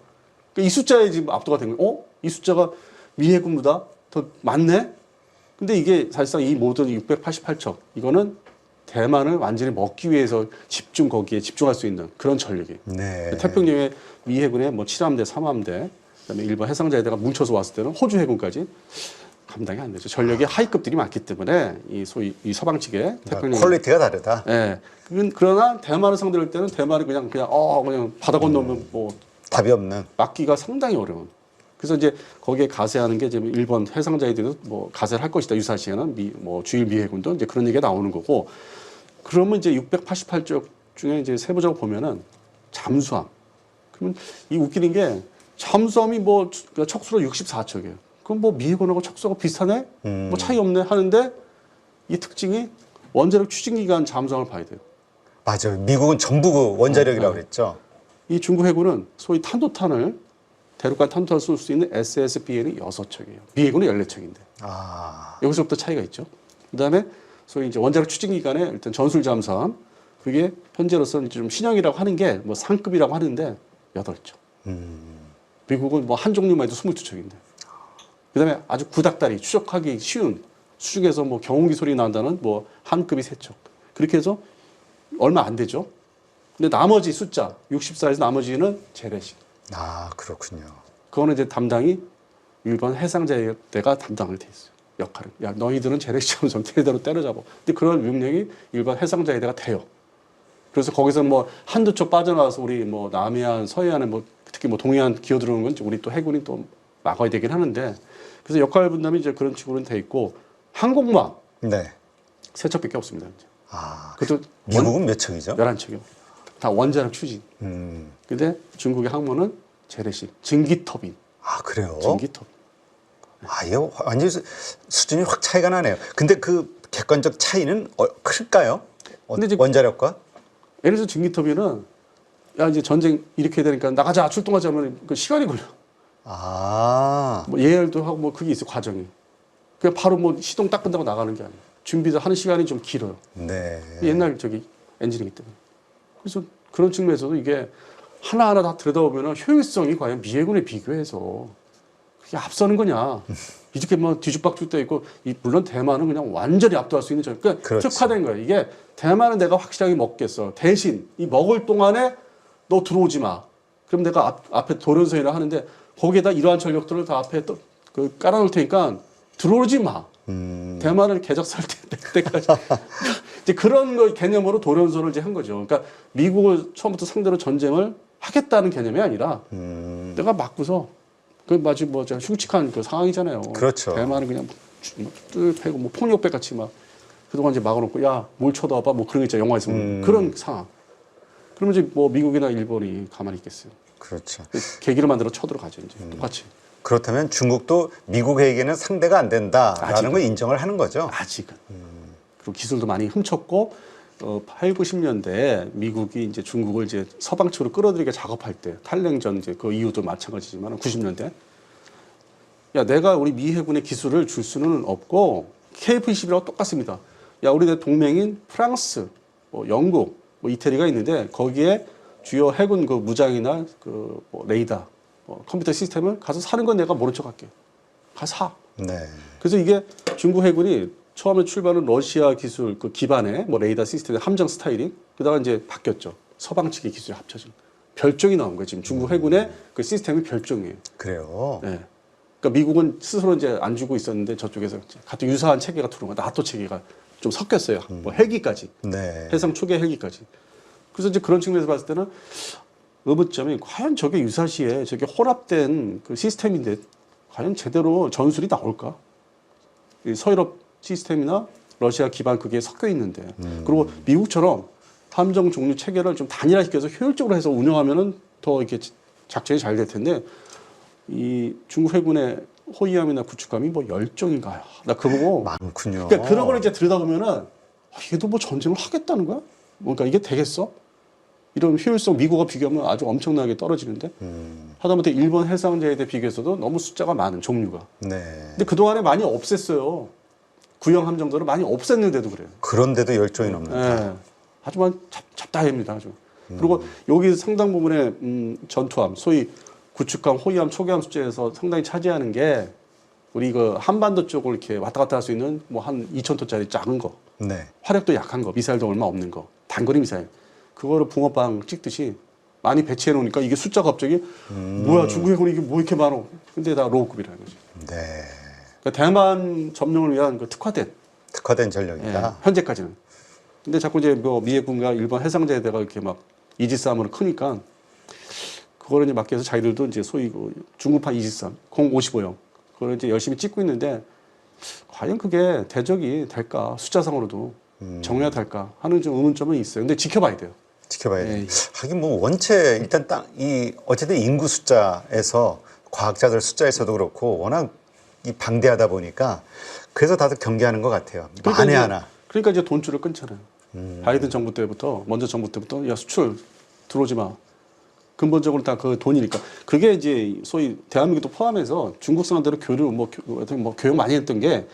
그러니까 이 숫자에 지금 압도가 된 거예요. 이 숫자가 미해군보다 더 많네? 근데 이게 사실상 이 모든 688척, 이거는 대만을 완전히 먹기 위해서 거기에 집중할 수 있는 그런 전력이에요. 네. 태평양의 미해군의 뭐 7함대, 3함대, 그다음에 일본 해상자에다가 뭉쳐서 왔을 때는 호주 해군까지 감당이 안 되죠. 전력이 하위급들이 많기 때문에 이 소위 이 서방 측의 태평양 퀄리티가 다르다. 예. 그러나 대만을 상대로 할 때는 대만이 그냥 바다 건너면 뭐 답이 없는. 막기가 상당히 어려운. 그래서 이제 거기에 가세하는 게 지금 일본 해상자위대도 뭐 가세를 할 것이다. 유사시에는 뭐 주일 미 해군도 이제 그런 얘기가 나오는 거고. 그러면 이제 688쪽 중에 이제 세부적으로 보면은 잠수함. 그러면 이 웃기는 게 잠수함이 뭐 척수로 64척이에요. 그럼 뭐 미 해군하고 척수가 비슷하네? 뭐 차이 없네 하는데 이 특징이 원자력 추진기간 잠수함을 봐야 돼요. 맞아요. 미국은 전부 그 원자력이라고 그랬죠. 이 중국 해군은 소위 탄도탄을 대륙간 탄도탄을 쏠 수 있는 SSBN이 6척이에요. 미 해군은 14척인데. 아, 여기서부터 차이가 있죠. 그다음에 소위 이제 원자력 추진기간에 일단 전술 잠수함 그게 현재로서는 좀 신형이라고 하는 게 뭐 상급이라고 하는데 8척. 미국은 뭐 한 종류만 해도 22척인데. 그다음에 아주 구닥다리 추적하기 쉬운 수중에서 뭐 경운기 소리 난다는 뭐 한급이 3척. 그렇게 해서 얼마 안 되죠. 근데 나머지 숫자 64에서 나머지는 재래식. 아 그렇군요. 그거는 이제 담당이 일본 해상자위대가 담당을 돼 있어요. 역할을. 야 너희들은 재래식 잠수함 제대로 때려잡아. 근데 그런 명령이 일본 해상자위대가 돼요. 그래서 거기서 뭐 한두 척 빠져나와서 우리 뭐 남해안, 서해안에 뭐 특히 뭐 동해안 기어들어오는 건 우리 또 해군이 또 막아야 되긴 하는데 그래서 역할 분담이 이제 그런 식으로는 돼 있고 항공모함 네. 3척밖에 없습니다. 이제. 아 그것도 미국은 몇 척이죠? 11척이요. 다 원자력 추진. 근데 중국의 항모는 재래식 증기터빈. 아 그래요? 증기터빈. 아 이게 완전히 수준이 확 차이가 나네요. 근데 그 객관적 차이는 클까요? 근데 이제 원자력과? 예를 들어서 증기터빈은 야 이제 전쟁 일으켜야 되니까 나가자 출동하자 하면 그 시간이 걸려. 아 뭐 예열도 하고 뭐 그게 있어 과정이. 그냥 바로 뭐 시동 딱 끝나고 나가는 게 아니에요. 준비도 하는 시간이 좀 길어요. 네. 옛날 저기 엔진이기 때문에. 그래서 그런 측면에서도 이게 하나하나 다 들여다보면 효율성이 과연 미 해군에 비교해서 그게 앞서는 거냐. 이렇게 뭐 뒤죽박죽 돼 있고 물론 대만은 그냥 완전히 압도할 수 있는 그러니까 그렇죠. 특화된 거예요. 이게 대만은 내가 확실하게 먹겠어. 대신 이 먹을 동안에 너 들어오지 마. 그럼 내가 앞에 도련선이라 하는데 거기에다 이러한 전력들을 다 앞에 또 그 깔아놓을 테니까 들어오지 마. 대만을 개적살 때까지 이제 그런 거 개념으로 도련선을 이제 한 거죠. 그러니까 미국을 처음부터 상대로 전쟁을 하겠다는 개념이 아니라 내가 맞고서 그 마치 뭐 흉측한 그 상황이잖아요. 그렇죠. 대만은 그냥 뜰 패고 뭐 폭력배 같이 막 그동안 이제 막아놓고 야 뭘 쳐다봐 뭐 그런 거 있잖아요. 영화에서 보면. 그런 상황. 그러면 이제 뭐 미국이나 일본이 가만히 있겠어요. 그렇죠. 계기를 만들어 쳐들어가죠 이제 똑같이. 그렇다면 중국도 미국에게는 상대가 안 된다라는 아직은. 걸 인정을 하는 거죠. 아직은. 그리고 기술도 많이 훔쳤고 8, 90년대에 미국이 이제 중국을 이제 서방 측으로 끌어들이게 작업할 때 탈냉전 이제 그 이후도 마찬가지지만 90년대 야 내가 우리 미 해군의 기술을 줄 수는 없고 KF-21하고 똑같습니다. 야 우리 내 동맹인 프랑스, 뭐 영국, 뭐 이태리가 있는데 거기에 주요 해군 그 무장이나 그 뭐 레이더, 컴퓨터 시스템을 가서 사는 건 내가 모른 척할게. 가서 사. 네. 그래서 이게 중국 해군이 처음에 출발은 러시아 기술 그 기반의 뭐 레이더 시스템의 함정 스타일링 그다가 이제 바뀌었죠. 서방 측의 기술이 합쳐진 별종이 나온 거예요. 지금 중국 해군의 그 시스템이 별종이에요. 그래요. 네. 그러니까 미국은 스스로 이제 안 주고 있었는데 저쪽에서 같은 유사한 체계가 들어온 거야. 나토 체계가 좀 섞였어요. 뭐 헬기까지, 네. 해상 초계 헬기까지. 그래서 이제 그런 측면에서 봤을 때는 의문점이 과연 저게 유사시에 저게 혼합된 그 시스템인데 과연 제대로 전술이 나올까? 이 서유럽 시스템이나 러시아 기반 그게 섞여 있는데 그리고 미국처럼 함정 종류 체계를 좀 단일화시켜서 효율적으로 해서 운영하면은 더 이렇게 작전이 잘 될 텐데 이 중국 해군의 호위함이나 구축함이 뭐 10종인가요? 나 그거 보고 많군요. 그러니까 그런 걸 이제 들여다보면은 얘도 뭐 전쟁을 하겠다는 거야? 그러니까 이게 되겠어? 이런 효율성 미국과 비교하면 아주 엄청나게 떨어지는데 하다못해 일본 해상자위대 비교해서도 너무 숫자가 많은 종류가. 네. 근데 그동안에 많이 없앴어요. 구형 함정들을 많이 없앴는데도 그래요. 그런데도 열종이 넘는다. 예. 아주 잡다합니다. 아주. 그리고 여기 상당 부분의 전투함, 소위 구축함, 호위함, 초계함 숫자에서 상당히 차지하는 게 우리 그 한반도 쪽을 이렇게 왔다 갔다 할 수 있는 뭐 한 2,000톤짜리 작은 거, 네. 화력도 약한 거, 미사일도 얼마 없는 거, 단거리 미사일. 그거를 붕어빵 찍듯이 많이 배치해 놓으니까 이게 숫자가 갑자기 뭐야 중국 해군이 이게 뭐 이렇게 많어. 근데 다 로우급이라는 거죠. 네. 그러니까 대만 점령을 위한 그 특화된 전력이다. 현재까지는. 근데 자꾸 이제 뭐 미 해군과 일본 해상자위대가 이렇게 막 이지스함으로 크니까 그거를 이제 맞게 해서 자기들도 이제 소위 그 중국판 이지선 055형 그걸 이제 열심히 찍고 있는데 과연 그게 대적이 될까 숫자상으로도 정해야 될까 하는 좀 의문점은 있어요. 근데 지켜봐야 돼요. 지켜봐야 돼. 예. 하긴 뭐 원체 일단 어쨌든 인구 숫자에서 과학자들 숫자에서도 그렇고 워낙 이 방대하다 보니까 그래서 다들 경계하는 것 같아요. 만에 이제, 하나. 그러니까 이제 돈줄을 끊잖아요. 바이든 정부 때부터 먼저 정부 때부터 야 수출 들어오지 마. 근본적으로 다 그 돈이니까 그게 이제 소위 대한민국도 포함해서 중국 사람들은 뭐 교육 많이 했던 게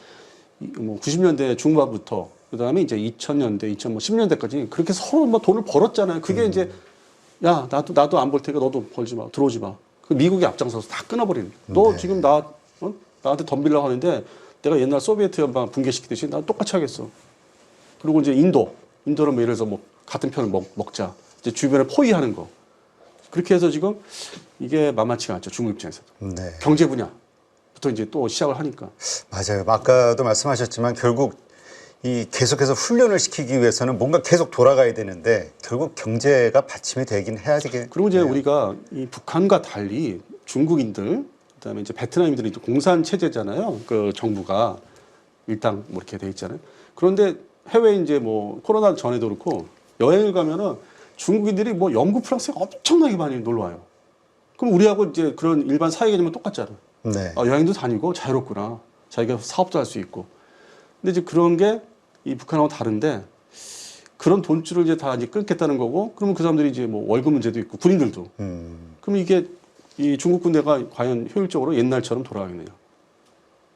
뭐 90년대 중반부터 그다음에 이제 2000년대, 2010년대까지 그렇게 서로 뭐 돈을 벌었잖아요. 그게 이제 야 나도 안 벌 테니까 너도 벌지 마, 들어오지 마. 그 미국이 앞장서서 다 끊어버리는. 너 지금 나한테 덤비려고 하는데 내가 옛날 소비에트 연방 붕괴시키듯이 나 똑같이 하겠어. 그리고 이제 인도는 뭐 예를 들어서 뭐 같은 편을 먹자. 이제 주변에 포위하는 거. 그렇게 해서 지금 이게 만만치가 않죠. 중국 입장에서도. 네. 경제 분야부터 이제 또 시작을 하니까. 맞아요. 아까도 말씀하셨지만 결국 이 계속해서 훈련을 시키기 위해서는 뭔가 계속 돌아가야 되는데 결국 경제가 받침이 되긴 해야 되겠. 그리고 이제 우리가 이 북한과 달리 중국인들, 그다음에 이제 베트남인들이 공산 체제잖아요. 그 정부가 일당 뭐 이렇게 돼 있잖아요. 그런데 해외 이제 뭐 코로나 전에도 그렇고 여행을 가면은 중국인들이 뭐 영국, 프랑스에 엄청나게 많이 놀러 와요. 그럼 우리하고 이제 그런 일반 사회 개념은 똑같잖아. 네. 여행도 다니고 자유롭구나. 자기가 사업도 할 수 있고. 근데 이제 그런 게 이 북한하고 다른데 그런 돈줄을 이제 다 이제 끊겠다는 거고 그러면 그 사람들이 이제 뭐 월급 문제도 있고 군인들도. 그럼 이게 이 중국 군대가 과연 효율적으로 옛날처럼 돌아가겠느냐.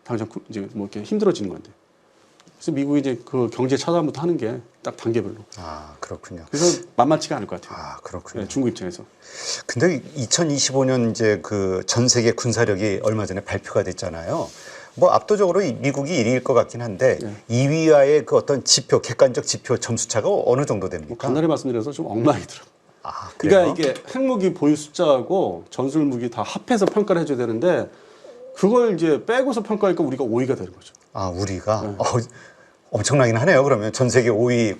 당장 이제 뭐 이렇게 힘들어지는 건데. 그래서 미국이 이제 그 경제 차단부터 하는 게 딱 단계별로. 아, 그렇군요. 그래서 만만치가 않을 것 같아요. 아, 그렇군요. 네, 중국 입장에서. 근데 2025년 이제 그 전 세계 군사력이 얼마 전에 발표가 됐잖아요. 뭐 압도적으로 미국이 1위일 것 같긴 한데 2위와의 그 어떤 지표, 객관적 지표 점수차가 어느 정도 뭐 됩니까? 간단히 말씀드려서 좀 엉망이더라고요. 아, 그래요? 그러니까 이게 핵무기 보유 숫자하고 전술 무기 다 합해서 평가를 해줘야 되는데 그걸 이제 빼고서 평가하니까 우리가 5위가 되는 거죠. 아, 우리가 엄청나긴 하네요. 그러면 전 세계 5위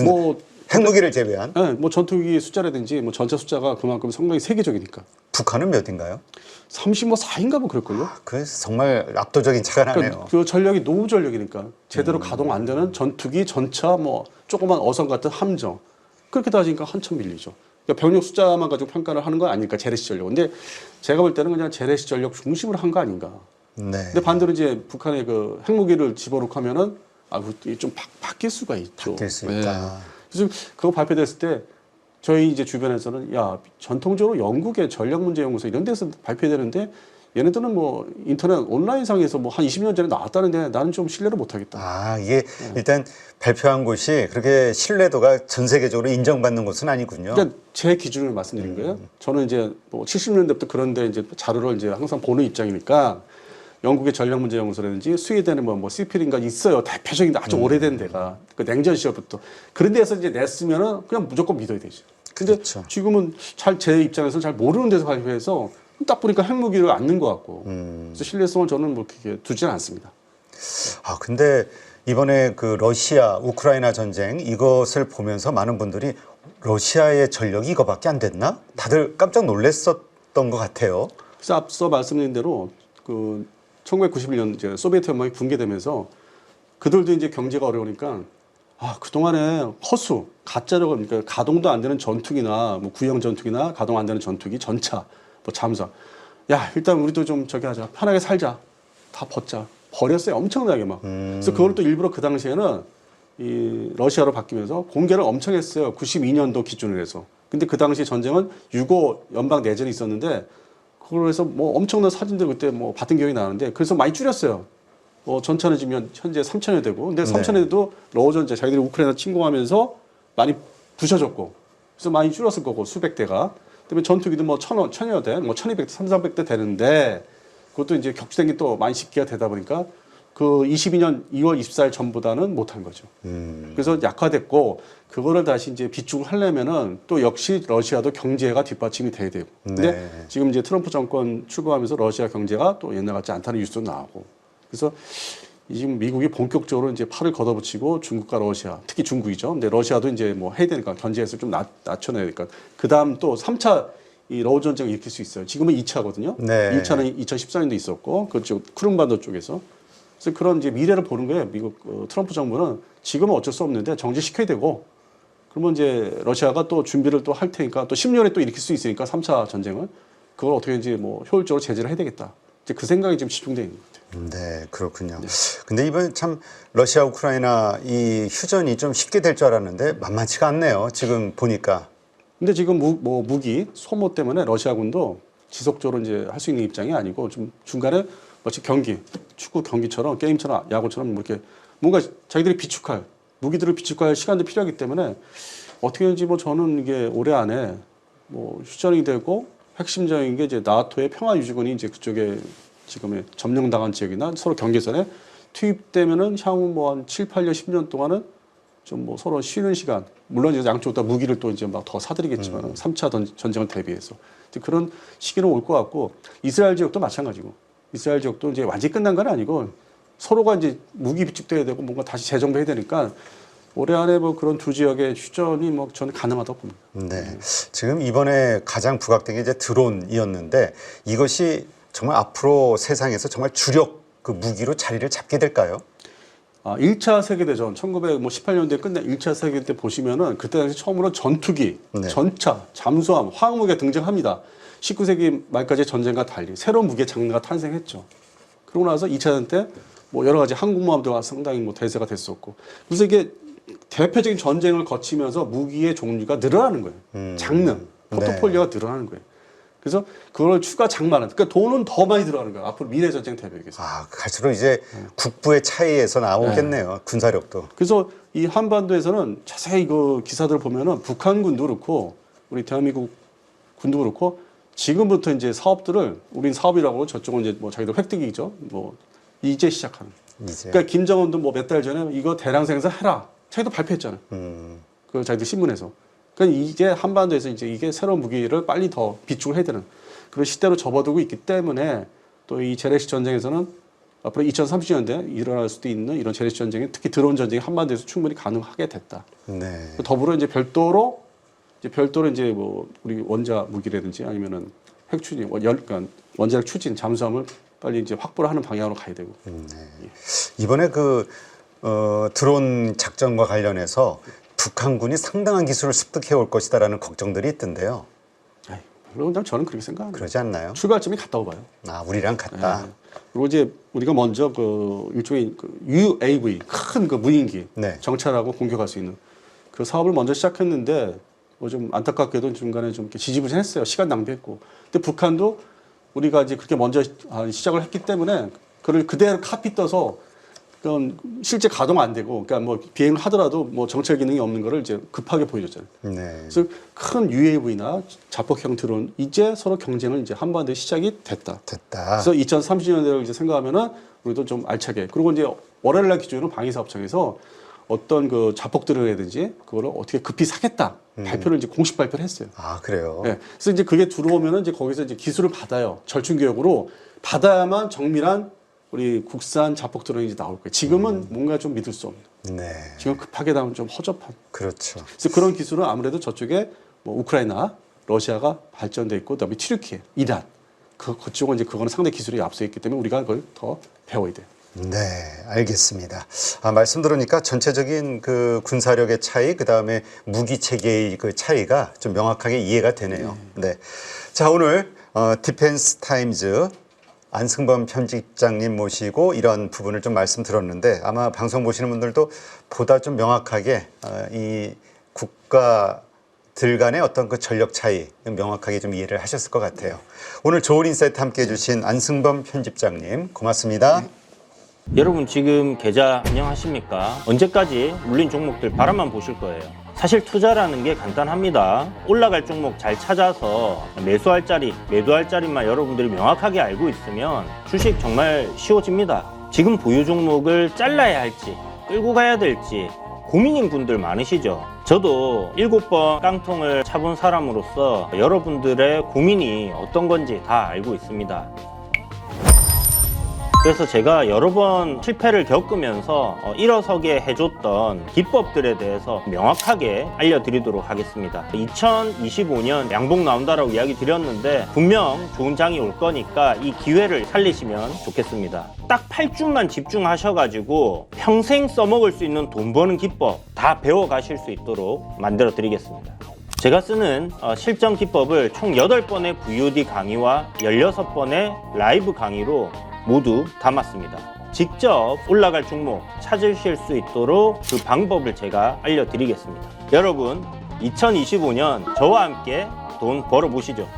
뭐 핵무기를 제외한 네, 뭐 전투기 숫자라든지 뭐 전차 숫자가 그만큼 상당히 세계적이니까. 북한은 몇인가요? 34인가 뭐 그럴걸요. 그래서 정말 압도적인 차가 나네요. 그러니까 그 전력이 노후 전력이니까 제대로 가동 안 되는 전투기, 전차, 뭐 조그만 어선 같은 함정 그렇게 따지니까 한참 밀리죠. 그러니까 병력 숫자만 가지고 평가를 하는 건 아닐까 재래식 전력. 근데 제가 볼 때는 그냥 재래식 전력 중심으로 한 거 아닌가. 네. 근데 반대로 이제 북한의 그 핵무기를 집어넣고 하면은 좀 바뀔 수가 있죠. 바뀔 수 있다. 그래서 그거 발표됐을 때 저희 이제 주변에서는 야 전통적으로 영국의 전력문제연구소 이런 데서 발표되는데 얘네들은 뭐 인터넷 온라인상에서 뭐 한 20년 전에 나왔다는데 나는 좀 신뢰를 못하겠다. 아, 이게 일단 발표한 곳이 그렇게 신뢰도가 전 세계적으로 인정받는 곳은 아니군요. 그러니까 제 기준을 말씀드린 거예요. 저는 이제 뭐 70년대부터 그런데 이제 자료를 이제 항상 보는 입장이니까 영국의 전력문제연구소라든지 스웨덴에 뭐 시필인가 있어요. 대표적인 아주 오래된 데가 그 냉전 시절부터 그런 데서 이제 냈으면은 그냥 무조건 믿어야 되지. 근데 그렇죠. 지금은 제 입장에서는 잘 모르는 데서 발표해서 딱 보니까 핵무기를 안 넣은 것 같고 그래서 신뢰성을 저는 뭐 그렇게 두지는 않습니다. 아, 근데 이번에 그 러시아 우크라이나 전쟁 이것을 보면서 많은 분들이 러시아의 전력이 이거밖에 안 됐나? 다들 깜짝 놀랐었던 것 같아요. 그래서 앞서 말씀드린 대로 그 1991년 이제 소비에트 연방이 붕괴되면서 그들도 이제 경제가 어려우니까 그동안에 허수, 가짜로 그러니까 가동도 안 되는 전투기나 뭐 구형 전투기나 가동 안 되는 전투기, 전차, 뭐 잠수함. 야, 일단 우리도 좀 저기 하자. 편하게 살자. 다 벗자. 버렸어요. 엄청나게 막. 그래서 그걸 또 일부러 그 당시에는 이 러시아로 바뀌면서 공개를 엄청 했어요. 92년도 기준으로 해서. 근데 그 당시 전쟁은 6.25 연방 내전이 있었는데 그걸 해서 뭐 엄청난 사진들 그때 뭐 봤던 기억이 나는데 그래서 많이 줄였어요. 전차는 지금 현재 3,000여 대고 근데 3,000여대도 러전제 자기들이 우크라이나 침공하면서 많이 부셔졌고 그래서 많이 줄었을 거고 수백 대가 그다음에 전투기도 뭐 1,000여 대, 뭐 1,200대, 3,300대 되는데 그것도 이제 격추된 게 또 많이 쉽게 되다 보니까 그 22년 2월 24일 전보다는 못한 거죠. 그래서 약화됐고 그거를 다시 이제 비축을 하려면은 또 역시 러시아도 경제가 뒷받침이 돼야 되고. 근데 네. 지금 이제 트럼프 정권 출범하면서 러시아 경제가 또 옛날 같지 않다는 뉴스도 나오고. 그래서 지금 미국이 본격적으로 이제 팔을 걷어붙이고 중국과 러시아, 특히 중국이죠. 근데 러시아도 이제 뭐 해야 되니까 견제해서 좀 낮춰내야 되니까. 그 다음 또 3차 이 러우 전쟁을 일으킬 수 있어요. 지금은 2차거든요. 네. 1차는 2014년도 있었고 그쪽 크림반도 쪽에서. 그래서 그런 이제 미래를 보는 거예요. 미국 트럼프 정부는 지금은 어쩔 수 없는데 정지시켜야 되고 그러면 이제 러시아가 또 준비를 또 할 테니까 또 10년에 또 일으킬 수 있으니까 3차 전쟁을 그걸 어떻게든지 뭐 효율적으로 제재를 해야 되겠다. 이제 그 생각이 지금 집중되어 있는 것 같아요. 네, 그렇군요. 근데 이번 참 러시아 우크라이나 이 휴전이 좀 쉽게 될 줄 알았는데 만만치가 않네요. 지금 보니까. 근데 지금 무기 소모 때문에 러시아군도 지속적으로 이제 할 수 있는 입장이 아니고 좀 중간에 마치 경기, 축구 경기처럼 게임처럼 야구처럼 뭐 이렇게 뭔가 자기들이 비축할 무기들을 비축할 시간도 필요하기 때문에 어떻게든지 뭐 저는 이게 올해 안에 뭐 휴전이 되고 핵심적인 게 이제 나토의 평화유지군이 이제 그쪽에 지금의 점령당한 지역이나 서로 경계선에 투입되면은 향후 뭐 한 7, 8년, 10년 동안은 좀 뭐 서로 쉬는 시간, 물론 이제 양쪽 다 무기를 또 이제 막 더 사들이겠지만 3차 전쟁을 대비해서 이제 그런 시기는 올 것 같고 이스라엘 지역도 마찬가지고 이스라엘 지역도 이제 완전히 끝난 건 아니고 서로가 이제 무기 비축돼야 되고 뭔가 다시 재정비해야 되니까 올해 안에 뭐 그런 두 지역의 휴전이 뭐 저는 가능하다고 봅니다. 네. 지금 이번에 가장 부각된 게 이제 드론이었는데 이것이 정말 앞으로 세상에서 정말 주력 그 무기로 자리를 잡게 될까요? 1차 세계대전 1918년도에 끝낸 1차 세계대전 때 보시면은 그때 당시 처음으로 전투기, 네. 전차, 잠수함, 화학무기가 등장합니다. 19세기 말까지 전쟁과 달리 새로운 무기의 장르가 탄생했죠. 그러고 나서 2차 대전 때 뭐 여러 가지 항공모함도 상당히 뭐 대세가 됐었고 그래서 이게 대표적인 전쟁을 거치면서 무기의 종류가 늘어나는 거예요. 장르, 포트폴리오가 늘어나는 거예요. 그래서 그걸 추가 장만한, 그러니까 돈은 더 많이 들어가는 거예요. 앞으로 미래 전쟁 대비해서. 갈수록 이제 국부의 차이에서 나오겠네요. 군사력도. 그래서 이 한반도에서는 자세히 그 기사들 보면은 북한군도 그렇고 우리 대한민국 군도 그렇고 지금부터 이제 사업들을 우린 사업이라고 저쪽은 이제 뭐 자기들 획득이죠. 뭐 이제 시작하는. 이제. 그러니까 김정은도 뭐 몇 달 전에 이거 대량 생산해라. 자기도 발표했잖아요. 그 자기들 신문에서. 그러니까 이게 한반도에서 이제 이게 새로운 무기를 빨리 더 비축을 해야 되는 그런 시대로 접어들고 있기 때문에 또 이 재래식 전쟁에서는 앞으로 2030년대 일어날 수도 있는 이런 재래식 전쟁이 특히 드론 전쟁이 한반도에서 충분히 가능하게 됐다. 네. 더불어 이제 별도로 이제 뭐 우리 원자 무기라든지 아니면은 핵 추진, 그러니까 원자력 추진, 잠수함을 빨리 이제 확보를 하는 방향으로 가야 되고. 이번에 그 드론 작전과 관련해서 북한군이 상당한 기술을 습득해 올 것이다라는 걱정들이 있던데요. 그럼 저는 그렇게 생각합니다. 그러지 않나요? 출발점이 같다고 봐요. 우리랑 같다. 그리고 이제 우리가 먼저 그 일종의 그 UAV 큰 그 무인기 네. 정찰하고 공격할 수 있는 그 사업을 먼저 시작했는데 뭐 좀 안타깝게도 중간에 좀 이렇게 지지부진했어요. 시간 낭비했고. 근데 북한도 우리가 이제 그렇게 먼저 시작을 했기 때문에 그걸 그대로 카피 떠서 그건 실제 가동 안 되고 그러니까 뭐 비행을 하더라도 뭐 정찰 기능이 없는 거를 이제 급하게 보여줬잖아요. 네. 그래서 큰 UAV나 자폭형 드론 이제 서로 경쟁을 이제 한반도에 시작이 됐다. 그래서 2030년대를 이제 생각하면은 우리도 좀 알차게 그리고 이제 월요일날 기준으로 방위사업청에서 어떤 그 자폭들이라든지 그거를 어떻게 급히 사겠다 발표를 이제 공식 발표를 했어요. 그래요. 네. 그래서 이제 그게 들어오면은 이제 거기서 이제 기술을 받아요. 절충 교육으로 받아야만 정밀한 우리 국산 자폭 드론이 이제 나올 거예요. 지금은 뭔가 좀 믿을 수 없는. 네. 지금 급하게 나오면 좀 허접한. 그렇죠. 그래서 그런 기술은 아무래도 저쪽에 뭐 우크라이나, 러시아가 발전돼 있고 그다음에 튀르키예, 이란 그쪽은 이제 그거는 상대 기술이 앞서 있기 때문에 우리가 그걸 더 배워야 돼요. 네, 알겠습니다. 말씀 들으니까 전체적인 그 군사력의 차이, 그 다음에 무기 체계의 그 차이가 좀 명확하게 이해가 되네요. 네. 자, 오늘 디펜스 타임즈 안승범 편집장님 모시고 이런 부분을 좀 말씀 들었는데 아마 방송 보시는 분들도 보다 좀 명확하게 이 국가들 간의 어떤 그 전력 차이 명확하게 좀 이해를 하셨을 것 같아요. 오늘 좋은 인사이트 함께 해주신 안승범 편집장님 고맙습니다. 여러분 지금 계좌 안녕하십니까? 언제까지 물린 종목들 바라만 보실 거예요. 사실 투자라는 게 간단합니다. 올라갈 종목 잘 찾아서 매수할 자리, 매도할 자리만 여러분들이 명확하게 알고 있으면 주식 정말 쉬워집니다. 지금 보유 종목을 잘라야 할지 끌고 가야 될지 고민인 분들 많으시죠? 저도 7번 깡통을 차본 사람으로서 여러분들의 고민이 어떤 건지 다 알고 있습니다. 그래서 제가 여러 번 실패를 겪으면서 일어서게 해줬던 기법들에 대해서 명확하게 알려드리도록 하겠습니다. 2025년 양복 나온다라고 이야기 드렸는데 분명 좋은 장이 올 거니까 이 기회를 살리시면 좋겠습니다. 딱 8주만 집중하셔가지고 평생 써먹을 수 있는 돈 버는 기법 다 배워가실 수 있도록 만들어 드리겠습니다. 제가 쓰는 실전 기법을 총 8번의 VOD 강의와 16번의 라이브 강의로 모두 담았습니다. 직접 올라갈 종목 찾으실 수 있도록 그 방법을 제가 알려드리겠습니다. 여러분, 2025년 저와 함께 돈 벌어보시죠.